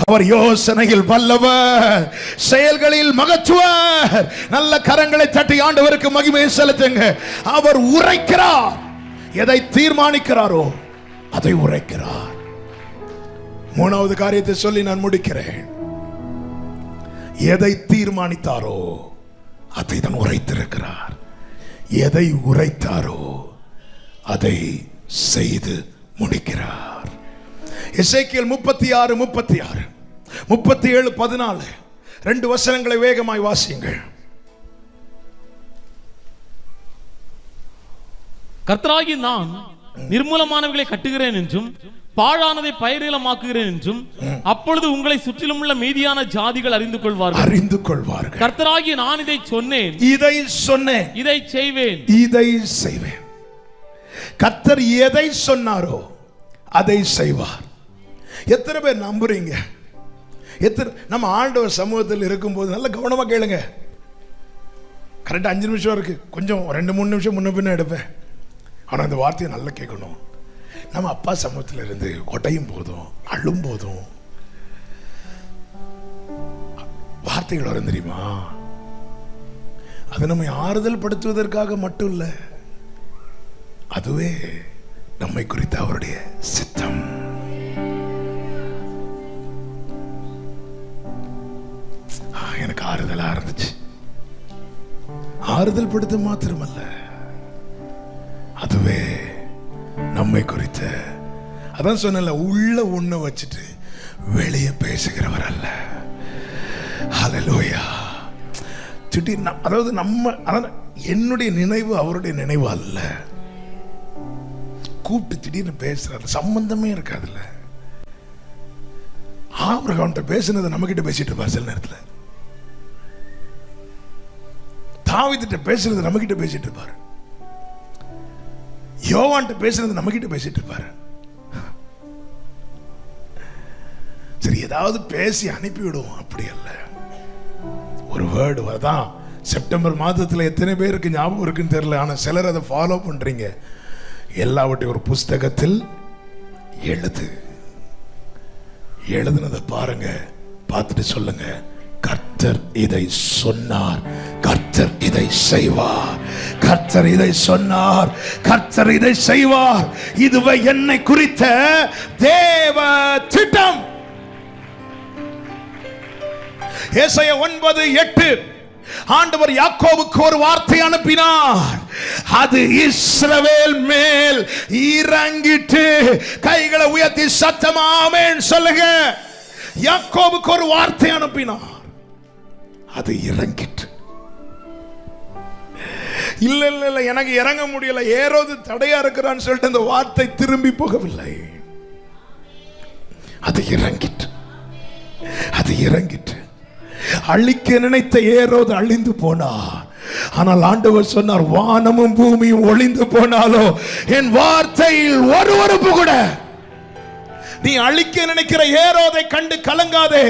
அவர் யோசனையில் வல்லவர், செயல்களில் மகத்துவர். நல்ல கரங்களை தட்டி ஆண்டவருக்கு மகிமையை செலுத்துங்க. அவர் உரைக்கிறார். எதை தீர்மானிக்கிறாரோ அதை உரைக்கிறார். 3வது காரியத்தை சொல்லி நான் முடிக்கிறேன். எதை தீர்மானித்தாரோ அதை தான் உரைத்திருக்கிறார். எதை உரைத்தாரோ அதை செய்து முடிக்கிறார். எசேக்கியேல் 36:36, 37:14 2 வசனங்களை வேகமாய் வாசியுங்கள். கர்த்தராகி நான் நிர்மூலமானவைகளை கட்டுகிறேன் என்றும் பாழானதை பயிரிலமாக்குகிறேன் என்றும் அப்பொழுது உங்களை சுற்றிலும் உள்ள மீதியான ஜாதிகள் அறிந்து கொள்வார்கள். கர்த்தராகிய நான் இதை சொன்னேன், இதை செய்வேன், இதை செய்வேன். கர்த்தர் எதை சொன்னாரோ அதை செய்வார். எத்தனை பேர் நம்புறீங்க? நம்ம ஆண்டவர் சமூகத்தில் இருக்கும்போது நல்ல கவனமா கேளுங்க. கரெக்டா 5 நிமிஷம் இருக்கு, கொஞ்சம் 2-3 நிமிஷம் முன்ன பின்ன எடுப்பேன். ஆனா இந்த வார்த்தையை நல்லா கேட்கணும். நம்ம அப்பா சமூகத்தில் இருந்து கொட்டையும் போதும் அள்ளும் போதும் வார்த்தைகள் வரும் தெரியுமா? அது நம்மை ஆறுதல் படுத்துவதற்காக மட்டும் இல்ல, அதுவே நம்மை குறித்த அவருடைய சித்தம். ஆறுதலா இருந்துச்சு. ஆறுதல் படுத்த மாத்திரமல்ல, அதுவே நம்மை குறித்த, அதான் சொன்னல, உள்ள ஒண்ணு வச்சுட்டு வெளியே பேசுகிறவர் அல்ல. ஹல்லேலூயா. திடீர்னு, அதாவது என்னுடைய நினைவு அவருடைய நினைவு அல்ல. கூப்பிட்டு திடீர்னு பேசுறாரு, சம்பந்தமே இருக்காதுல்ல. ஆபிரகாம்கிட்ட பேசுனதை நம்ம கிட்ட பேசிட்டு இருப்பார் சில நேரத்தில். தாவீதுகிட்ட பேசுனது நம்ம கிட்ட பேசிட்டு இருப்பாரு. யோவான்கிட்ட பேசுனது நம்ம கிட்ட பேசிட்டு இருப்பாரு. சரி, ஏதாவது பேசி அனுப்பி விடுவோம், அப்படி அல்ல. ஒரு வேர்டு வரதான். செப்டம்பர் மாதத்தில் எத்தனை பேருக்கு ஞாபகம் இருக்குன்னு தெரியல, ஆனா சிலர் அதை ஃபாலோ பண்றீங்க. எல்லாவற்றையும் ஒரு புஸ்தகத்தில் எழுதுனதை பாருங்க, பார்த்துட்டு சொல்லுங்க, கர்த்தர் இதை சொன்னார், கர்த்தர் இதை செய்வார், கர்த்தர் இதை சொன்னார், கர்த்தர் இதை செய்வார். இதுவே என்னை குறித்த தேவ திட்டம். ஏசாயா 9:8, ஆண்டவர் யாக்கோபுக்கு ஒரு வார்த்தை அனுப்பினார், அது இஸ்ரவேல் மேல் இறங்கிட்டு. கைகளை உயர்த்தி சத்தமா ஆமென் சொல்லுங்க. யாக்கோபுக்கு ஒரு வார்த்தை அனுப்பினார், அது இறங்கிட்டு. இல்ல இல்ல இல்ல, எனக்கு இறங்க முடியல, ஏரோது தடையா இருக்கிறான்னு சொல்லிட்டு அந்த வார்த்தை திரும்பி போகவில்லை. அது இறங்கிட்டு, அது இறங்கிட்டு. அழிக்க நினைத்த ஏரோது அழிந்து போனார். ஆனால் ஆண்டவர் சொன்னார், வானமும் பூமியும் ஒளிந்து போனாலோ என் வார்த்தையில் ஒரு உறுப்பு கூட. நீ அழிக்க நினைக்கிற ஏரோதை கண்டு கலங்காதே.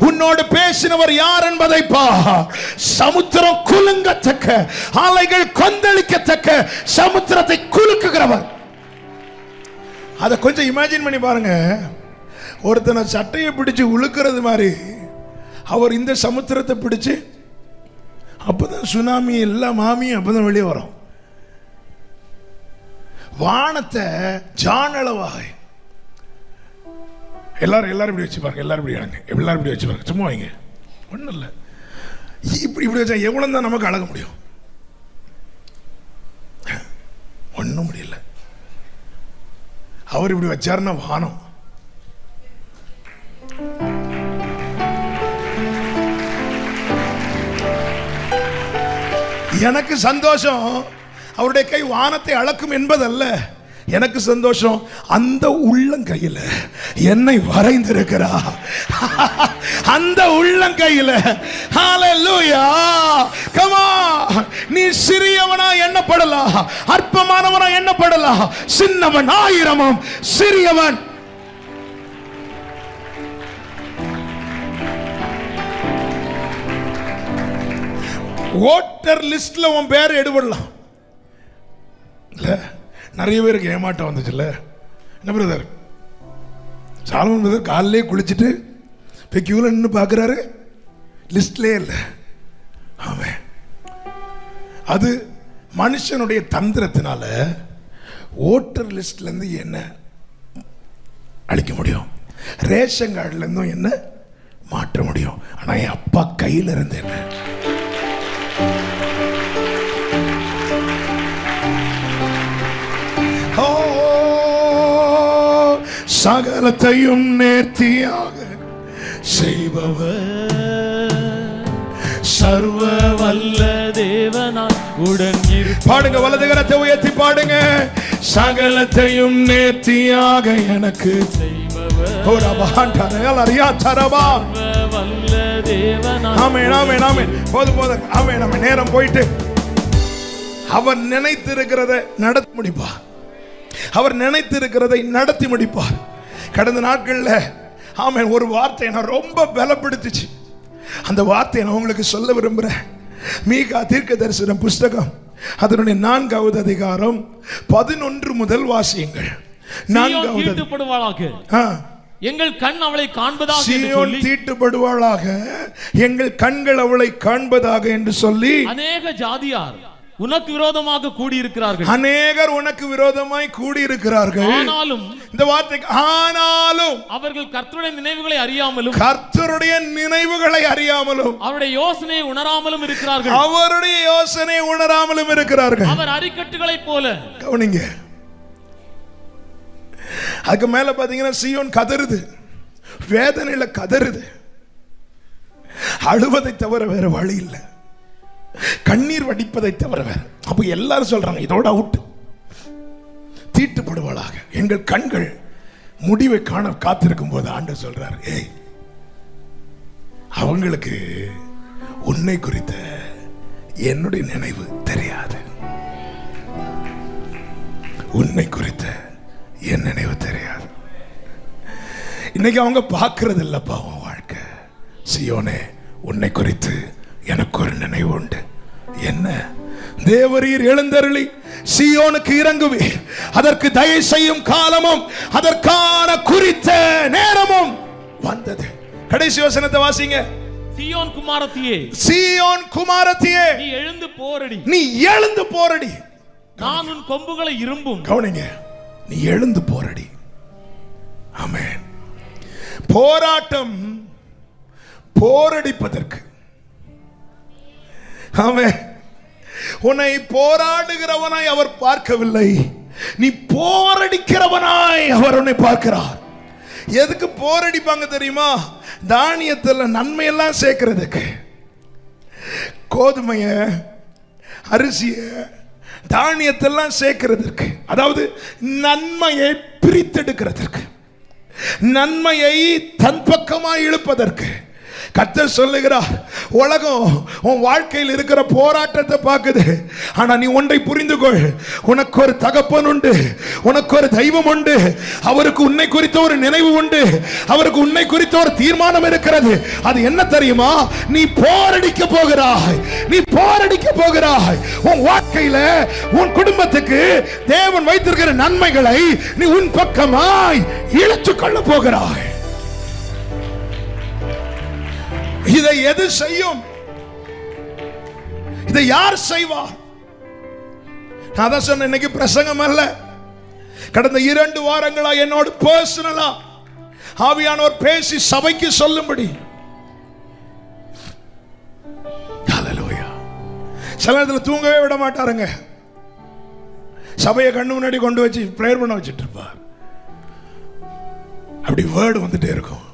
உன்னோடு பேசினவர் யார் என்பதை பார். சமுத்திரம் குலுங்கத்தக்க, அலைகள் கொந்தளிக்கத்தக்க சமுத்திரத்தை குலுக்குகிறவர். அதை கொஞ்சம் இமேஜின் பண்ணி பாருங்க. ஒருத்தனை சட்டையை பிடிச்சு உழுக்கிறது மாதிரி அவர் இந்த சமுத்திரத்தை பிடிச்சு, அப்பதான் சுனாமி எல்லா மாமியும் அப்பதான் வெளியே வரும். வானத்தை ஜானளவாய் எல்லாரும் இப்படி வச்சு பாருங்க, எல்லாரும் இப்படி இறங்க, எல்லாரும் இப்படி வச்சு பாருங்க, சும்மா வைங்க, ஒன்றும் இல்லை. இப்படி வச்சா எவ்வளவு தான் நமக்கு அழக முடியும்? ஒன்றும் முடியல. அவர் இப்படி வச்சாருன்னா வானம். எனக்கு சந்தோஷம் அவருடைய கை வானத்தை அளக்கும் என்பதல்ல. எனக்கு சந்தோஷம் அந்த உள்ளங்கையில என்னை வரைந்திருக்கிறார். அந்த உள்ளங்கையில. ஹல்லேலூயா. Come on. நீ சிறியவனா எண்ணப்படலாம், அற்பமானவனா எண்ணப்படலாம், சின்னவன் ஆயிரமும் சிறியவன். ஓட்டர் லிஸ்ட்ல உன் பேர் எடுபடலாம். இல்ல, நிறைய பேருக்கு ஏமாட்டம் வந்துச்சுல்ல. என்ன பிரதர், சாலமன் பிரதர் காலையிலே குளிச்சுட்டு போய் கியூல நின்று பார்க்குறாரு, லிஸ்ட்லேயே இல்லை. ஆமாம், அது மனுஷனுடைய தந்திரத்தினால ஓட்டர் லிஸ்ட்லேருந்து என்ன அழிக்க முடியும், ரேஷன் கார்டுலேருந்தும் என்ன மாற்ற முடியும். ஆனால் என் அப்பா கையில் இருந்து என்ன. சகலத்தையும் நேர்த்தியாக செய்பவர் சர்வ வல்ல தேவனாய் உடன் இருப்பார். பாடுங்க, வலது கரத்தை உயர்த்தி பாடுங்க. சகலத்தையும் நேர்த்தியாக எனக்கு செய்பவர். நேரம் போயிட்டு அவர் நினைத்திருக்கிறதை நடத்தி முடிப்பார். அவர் நினைத்திருக்கிறதை நடத்தி முடிப்பார். கடந்த நாட்கள்ல ஆமென் ஒரு வார்த்தை நான் ரொம்ப பலப்படுத்துச்சு. அந்த வார்த்தையை நான் உங்களுக்கு சொல்ல விரும்புகிறேன். மீகா தீர்க்க தரிசன புஸ்தகம் அதனுடைய 4வது அதிகாரம் 11 முதல் வாசியுங்கள். 4வது எங்கள் கண் அவளை காண்பதாக, சீயோன் தீட்டுப்படுவாளாக, எங்கள் கண்கள் அவளை காண்பதாக என்று சொல்லி அநேக ஜாதியார் உனக்கு விரோதமாக கூடியிருக்கிறார்கள். அநேகர் உனக்கு விரோதமாய் கூடியிருக்கிறார்கள். ஆனாலும், இந்த வார்த்தைக்கு ஆனாலும், அவர்கள் கர்த்தருடைய நினைவுகளை அறியாமலும், கர்த்தருடைய நினைவுகளை அறியாமலும், அவருடைய யோசனையை உணராமலும் இருக்கிறார்கள். அவருடைய யோசனை உணராமலும் இருக்கிறார்கள். அவர் அரிக்கட்டுகளை போல. கவனிங்க, அதுக்கு மேல பாத்தீங்கன்னா சீயோன் கதறுது, வேதனையில கதறுது. அழுவதை தவிர வேற வழி இல்லை, கண்ணீர் வடிப்பதை தவிர வேற. அப்ப எல்லாரும் சொல்றாங்க இதோட அவுட், தீட்டுப்படுவாளாக. எங்கள் கண்கள் முடிவை காண காத்திருக்கும் போது ஆண்டவர் சொல்றாரு, ஏய், அவங்களுக்கு உன்னை குறித்த என்னுடைய நினைவு தெரியாது, உன்னை குறித்த என் நினைவு தெரியாது. இன்னைக்கு அவங்க பார்க்கறது இல்லப்பா உன் வாழ்க்கை. சீயோனே, உன்னை குறித்து எனக்கு ஒரு நினைவு உண்டு. என்ன? தேவரீர் எழுந்தருளி சீயோனுக்கு இறங்குவி, அதற்கு தயை செய்யும் காலமும் அதற்கான குறித்த நேரமும் வந்தது. கடைசி வசனத்தை வாசிங்க. சீயோன் குமாரத்தியே, சீயோன் குமாரத்தியே, நீ எழுந்து போரடி, நீ எழுந்து போரடி, நான் உன் கொம்புகளை இரும்பும். கவனிங்க, நீ எழுந்து போரடி. ஆமென். போராட்டம் போரடிப்பதற்கு. ஆமென். உன்னை போராடுகிறவனாய் அவர் பார்க்கவில்லை, நீ போரடிக்கிறவனாய் அவர் உன்னை பார்க்கிறார். எதுக்கு போரடிப்பாங்க தெரியுமா? தானியத்துல நன்மையெல்லாம் சேர்க்கிறதுக்கு. கோதுமைய, அரிசிய, தானியத்தெல்லாம் சேர்க்கிறதற்கு, அதாவது நன்மையை பிரித்தெடுக்கிறதற்கு, நன்மையை தன் பக்கமாய் இழுப்பதற்கு. கர்த்தர் சொல்லுகிறார், உலகம் உன் வாழ்க்கையில் இருக்கிற போராட்டத்தை பார்க்குது, ஆனா நீ ஒன்றை புரிந்து கொள், உனக்கு ஒரு தகப்பன் உண்டு, உனக்கு ஒரு தெய்வம் உண்டு, அவருக்கு உன்னை குறித்த ஒரு நினைவு உண்டு, அவருக்கு உன்னை குறித்த ஒரு தீர்மானம் இருக்கிறது. அது என்ன தெரியுமா? நீ போரடிக்க போகிறாய், நீ போரடிக்க போகிறாய். உன் வாழ்க்கையில உன் குடும்பத்துக்கு தேவன் வைத்திருக்கிற நன்மைகளை நீ உன் பக்கமாய் இழுத்துக் கொள்ள போகிறாய். இதை எது செய்யும்? இதை யார் செய்வார்? நான் தான் சொன்ன, இன்னைக்கு பிரசங்கம் அல்ல, கடந்த 2 வாரங்களா என்னோடு பர்சனலா ஆவியானவர் பேசி சபைக்கு சொல்லும்படி. ஹல்லேலூயா. சில நேரத்தில் தூங்கவே விட மாட்டாருங்க, சபையை கண்ணு முன்னாடி கொண்டு வச்சு பிரேயர் பண்ண வச்சுட்டு இருப்பார். அப்படி வேர்டு வந்துட்டே இருக்கும்,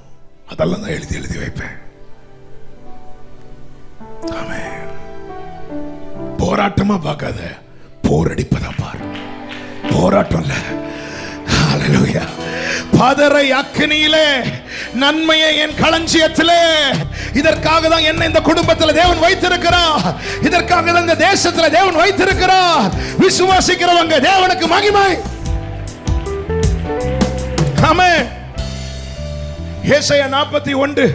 அதெல்லாம் தான் எழுதி எழுதி வைப்பேன். போராட்டமா பார்க்காத, போரடிப்பதா பாரு. போராட்டம் இல்ல. ஹல்லேலூயா. பதரை அக்கினியிலே, நன்மையை என் களஞ்சியத்திலே. இதற்காக தான் என்ன இந்த குடும்பத்தில் தேவன் வைத்திருக்கிறார், இதற்காக தான் இந்த தேசத்தில் தேவன் வைத்திருக்கிறார். விசுவாசிக்கிறவங்க தேவனுக்கு மகிமை. ஆமென். ஏசாயா 41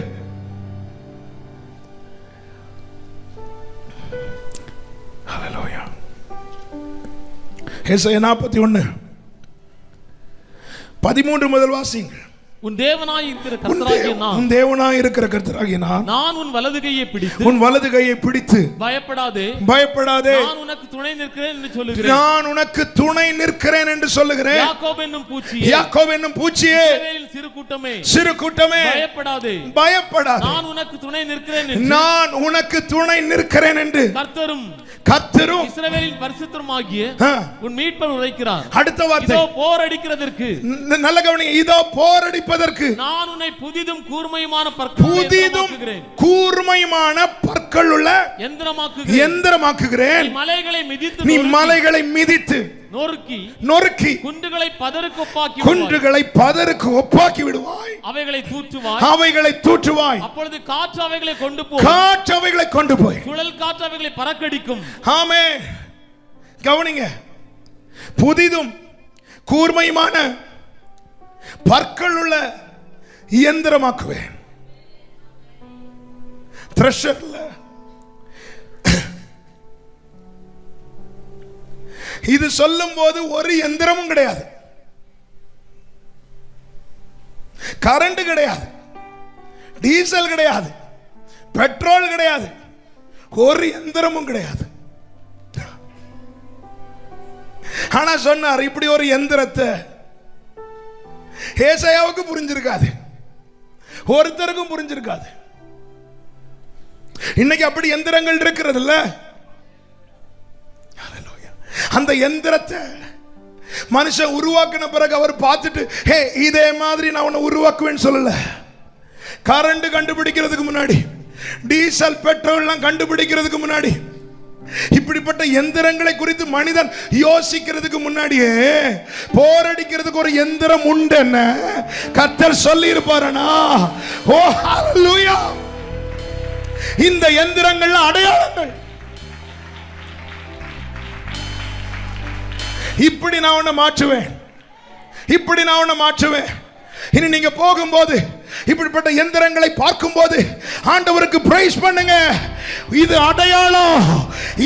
ஏசாயா 41 13 முதல் வாசிங்க. உன் தேவனாய் இருக்கிற கர்த்தராகிய நான், உன் தேவனாய் இருக்கிற கர்த்தராகிய நான் உன் வலது கையை பிடித்து, உன் வலது கையை பிடித்து, பயப்படாதே, பயப்படாதே, நான் உனக்கு துணை நிற்கிறேன் என்று சொல்லுகிறேன். நான் உனக்கு துணை நிற்கிறேன் என்று சொல்லுகிறேன். யாக்கோபு என்னும் பூச்சியே, யாக்கோபு என்னும் பூச்சியே, இஸ்ரவேலின் சிறு கூட்டமே, சிறு கூட்டமே, பயப்படாதே, பயப்படாதே, நான் உனக்கு துணை நிற்கிறேன் என்று, நான் உனக்கு துணை நிற்கிறேன் என்று கர்த்தரும் இஸ்ரவேலின் பரிசுத்தருமாகிய உன் மீட்பர் உரைக்கிறார். அடுத்த வார்த்தை, இதோ போரடிக்கிறதற்கு, நல்ல கவனிங்க, இதோ போரடிப்பதற்கு நான் உன்னை புதிதும் கூர்மையுமான பற்கள் உள்ள எந்திரமாக்குகிறேன். நீ மலைகளை மிதித்து நொறுக்கி குன்றுகளை பதருக்கு ஒப்பாக்கி விடுவாய், அவைகளை தூற்றுவாய். அப்பொழுது காற்று அவைகளை கொண்டு போய் சுழல் காற்று அவைகளை பறக்கடிக்கும். ஆமென். கவனிங்க, புதிதும் கூர்மையுமான பற்கள் உள்ள இயந்திரமாக்குவேன். த்ரெஷர்ல இது சொல்லும் போது ஒரு எந்திரமும் கிடையாது, கரண்ட் கிடையாது, டீசல் கிடையாது, பெட்ரோல் கிடையாது, ஒரு எந்திரமும் கிடையாது. ஆனா சொன்னார் இப்படி ஒரு எந்திரத்தை. ஏசாயாவுக்கு புரிஞ்சிருக்காது, ஒருத்தருக்கும் புரிஞ்சிருக்காது. இன்னைக்கு அப்படி எந்திரங்கள் இருக்கிறது இல்ல. அந்த எந்திரத்தை மனுஷன் உருவாக்கின பிறகு அவர் பார்த்துட்டு ஹே இதே மாதிரி நான் உன்னை உருவாக்குவேன்னு சொல்லல. கரண்ட் கண்டுபிடிக்கிறதுக்கு முன்னாடி, டீசல் பெட்ரோல்லாம் கண்டுபிடிக்கிறதுக்கு முன்னாடி, இப்படிப்பட்ட எந்திரங்களை குறித்து மனிதன் யோசிக்கிறதுக்கு முன்னாடியே போரடிக்கிறதுக்கு ஒரு எந்திரம் உண்டு என்ன கர்த்தர் சொல்லி இருப்பாரனா. ஓ ஹalleluya. இந்த எந்திரங்கள் அடையாளங்கள். இப்படி நான் உன்னை மாற்றுவேன், இப்படி நான் உன்னை மாற்றுவேன். இனி நீங்க போகும்போது இப்படிப்பட்ட எந்திரங்களை பார்க்கும்போது ஆண்டவருக்கு பிரைஸ் பண்ணுங்க. இது அடையாளம்,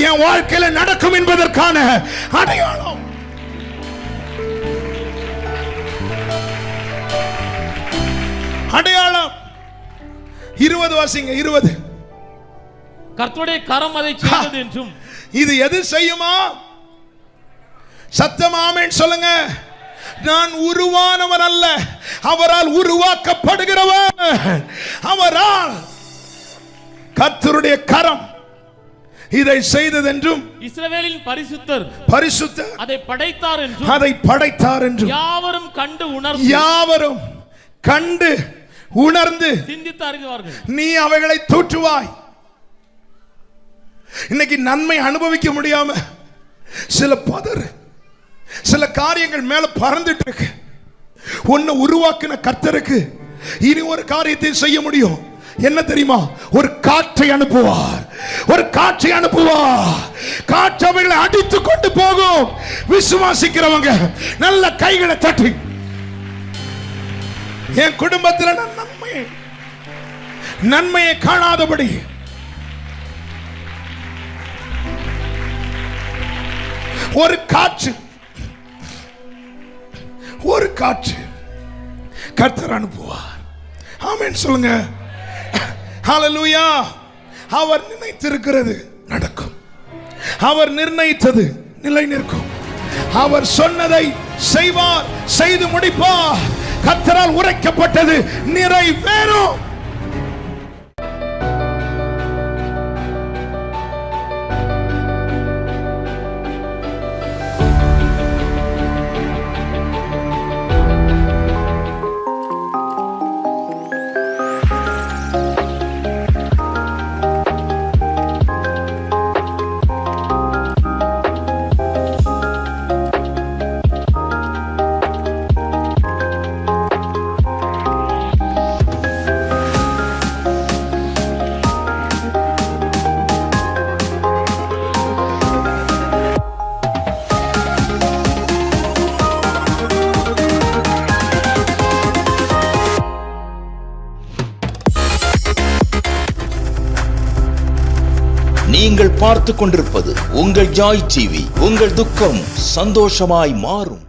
என் வாழ்க்கையில நடக்கும் என்பதற்கான அடையாளம். அடையாளம். 20 வாசிங்க. 20. கர்த்தருடைய கரம் அதை செய்தது என்றும். இது எது செய்யுமா? சத்தமாமேன் சொல்லுங்க. நான் உருவானவன் அல்ல, அவரால் உருவாக்கப்படுகிறவன். அவரால் கர்த்தருடைய கரம் இதை செய்ததென்றும் இஸ்ரவேலின் பரிசுத்தர் அதை படைத்தார் என்றும் யாவரும் கண்டு உணர்ந்து சிந்தித்து அறிவார்கள். நீ அவைகளை தூற்றுவாய். இன்னைக்கு நன்மை அனுபவிக்க முடியாம சில காரியங்கள் மேல பறந்துட்டு இருக்கு. ஒன்னு உருவாக்கின கர்த்தருக்கு இனி ஒரு காரியத்தை செய்ய முடியும். என்ன தெரியுமா? ஒரு காற்றை அனுப்புவார், ஒரு காற்றை அனுப்புவார். காற்றவைகளை அடித்துக் கொண்டு போகும். விசுவாசிக்கிறவங்க நல்ல கைகளை தட்டி, என் குடும்பத்தில் நன்மையை காணாதபடி ஒரு காற்று கர்த்தர் அனுப்புவார். ஆமென் சொல்லுங்க. ஹalleluya. அவர் நினைத்திருக்கிறது நடக்கும், அவர் நிர்ணயித்தது நிலை நிற்கும், அவர் சொன்னதை செய்வார், செய்து முடிப்பார். கர்த்தரால் உரைக்கப்பட்டது நிறைவேறும். நீங்கள் பார்த்துக் கொண்டிருப்பது உங்கள் ஜாய் டிவி. உங்கள் துக்கம் சந்தோஷமாய் மாறும்.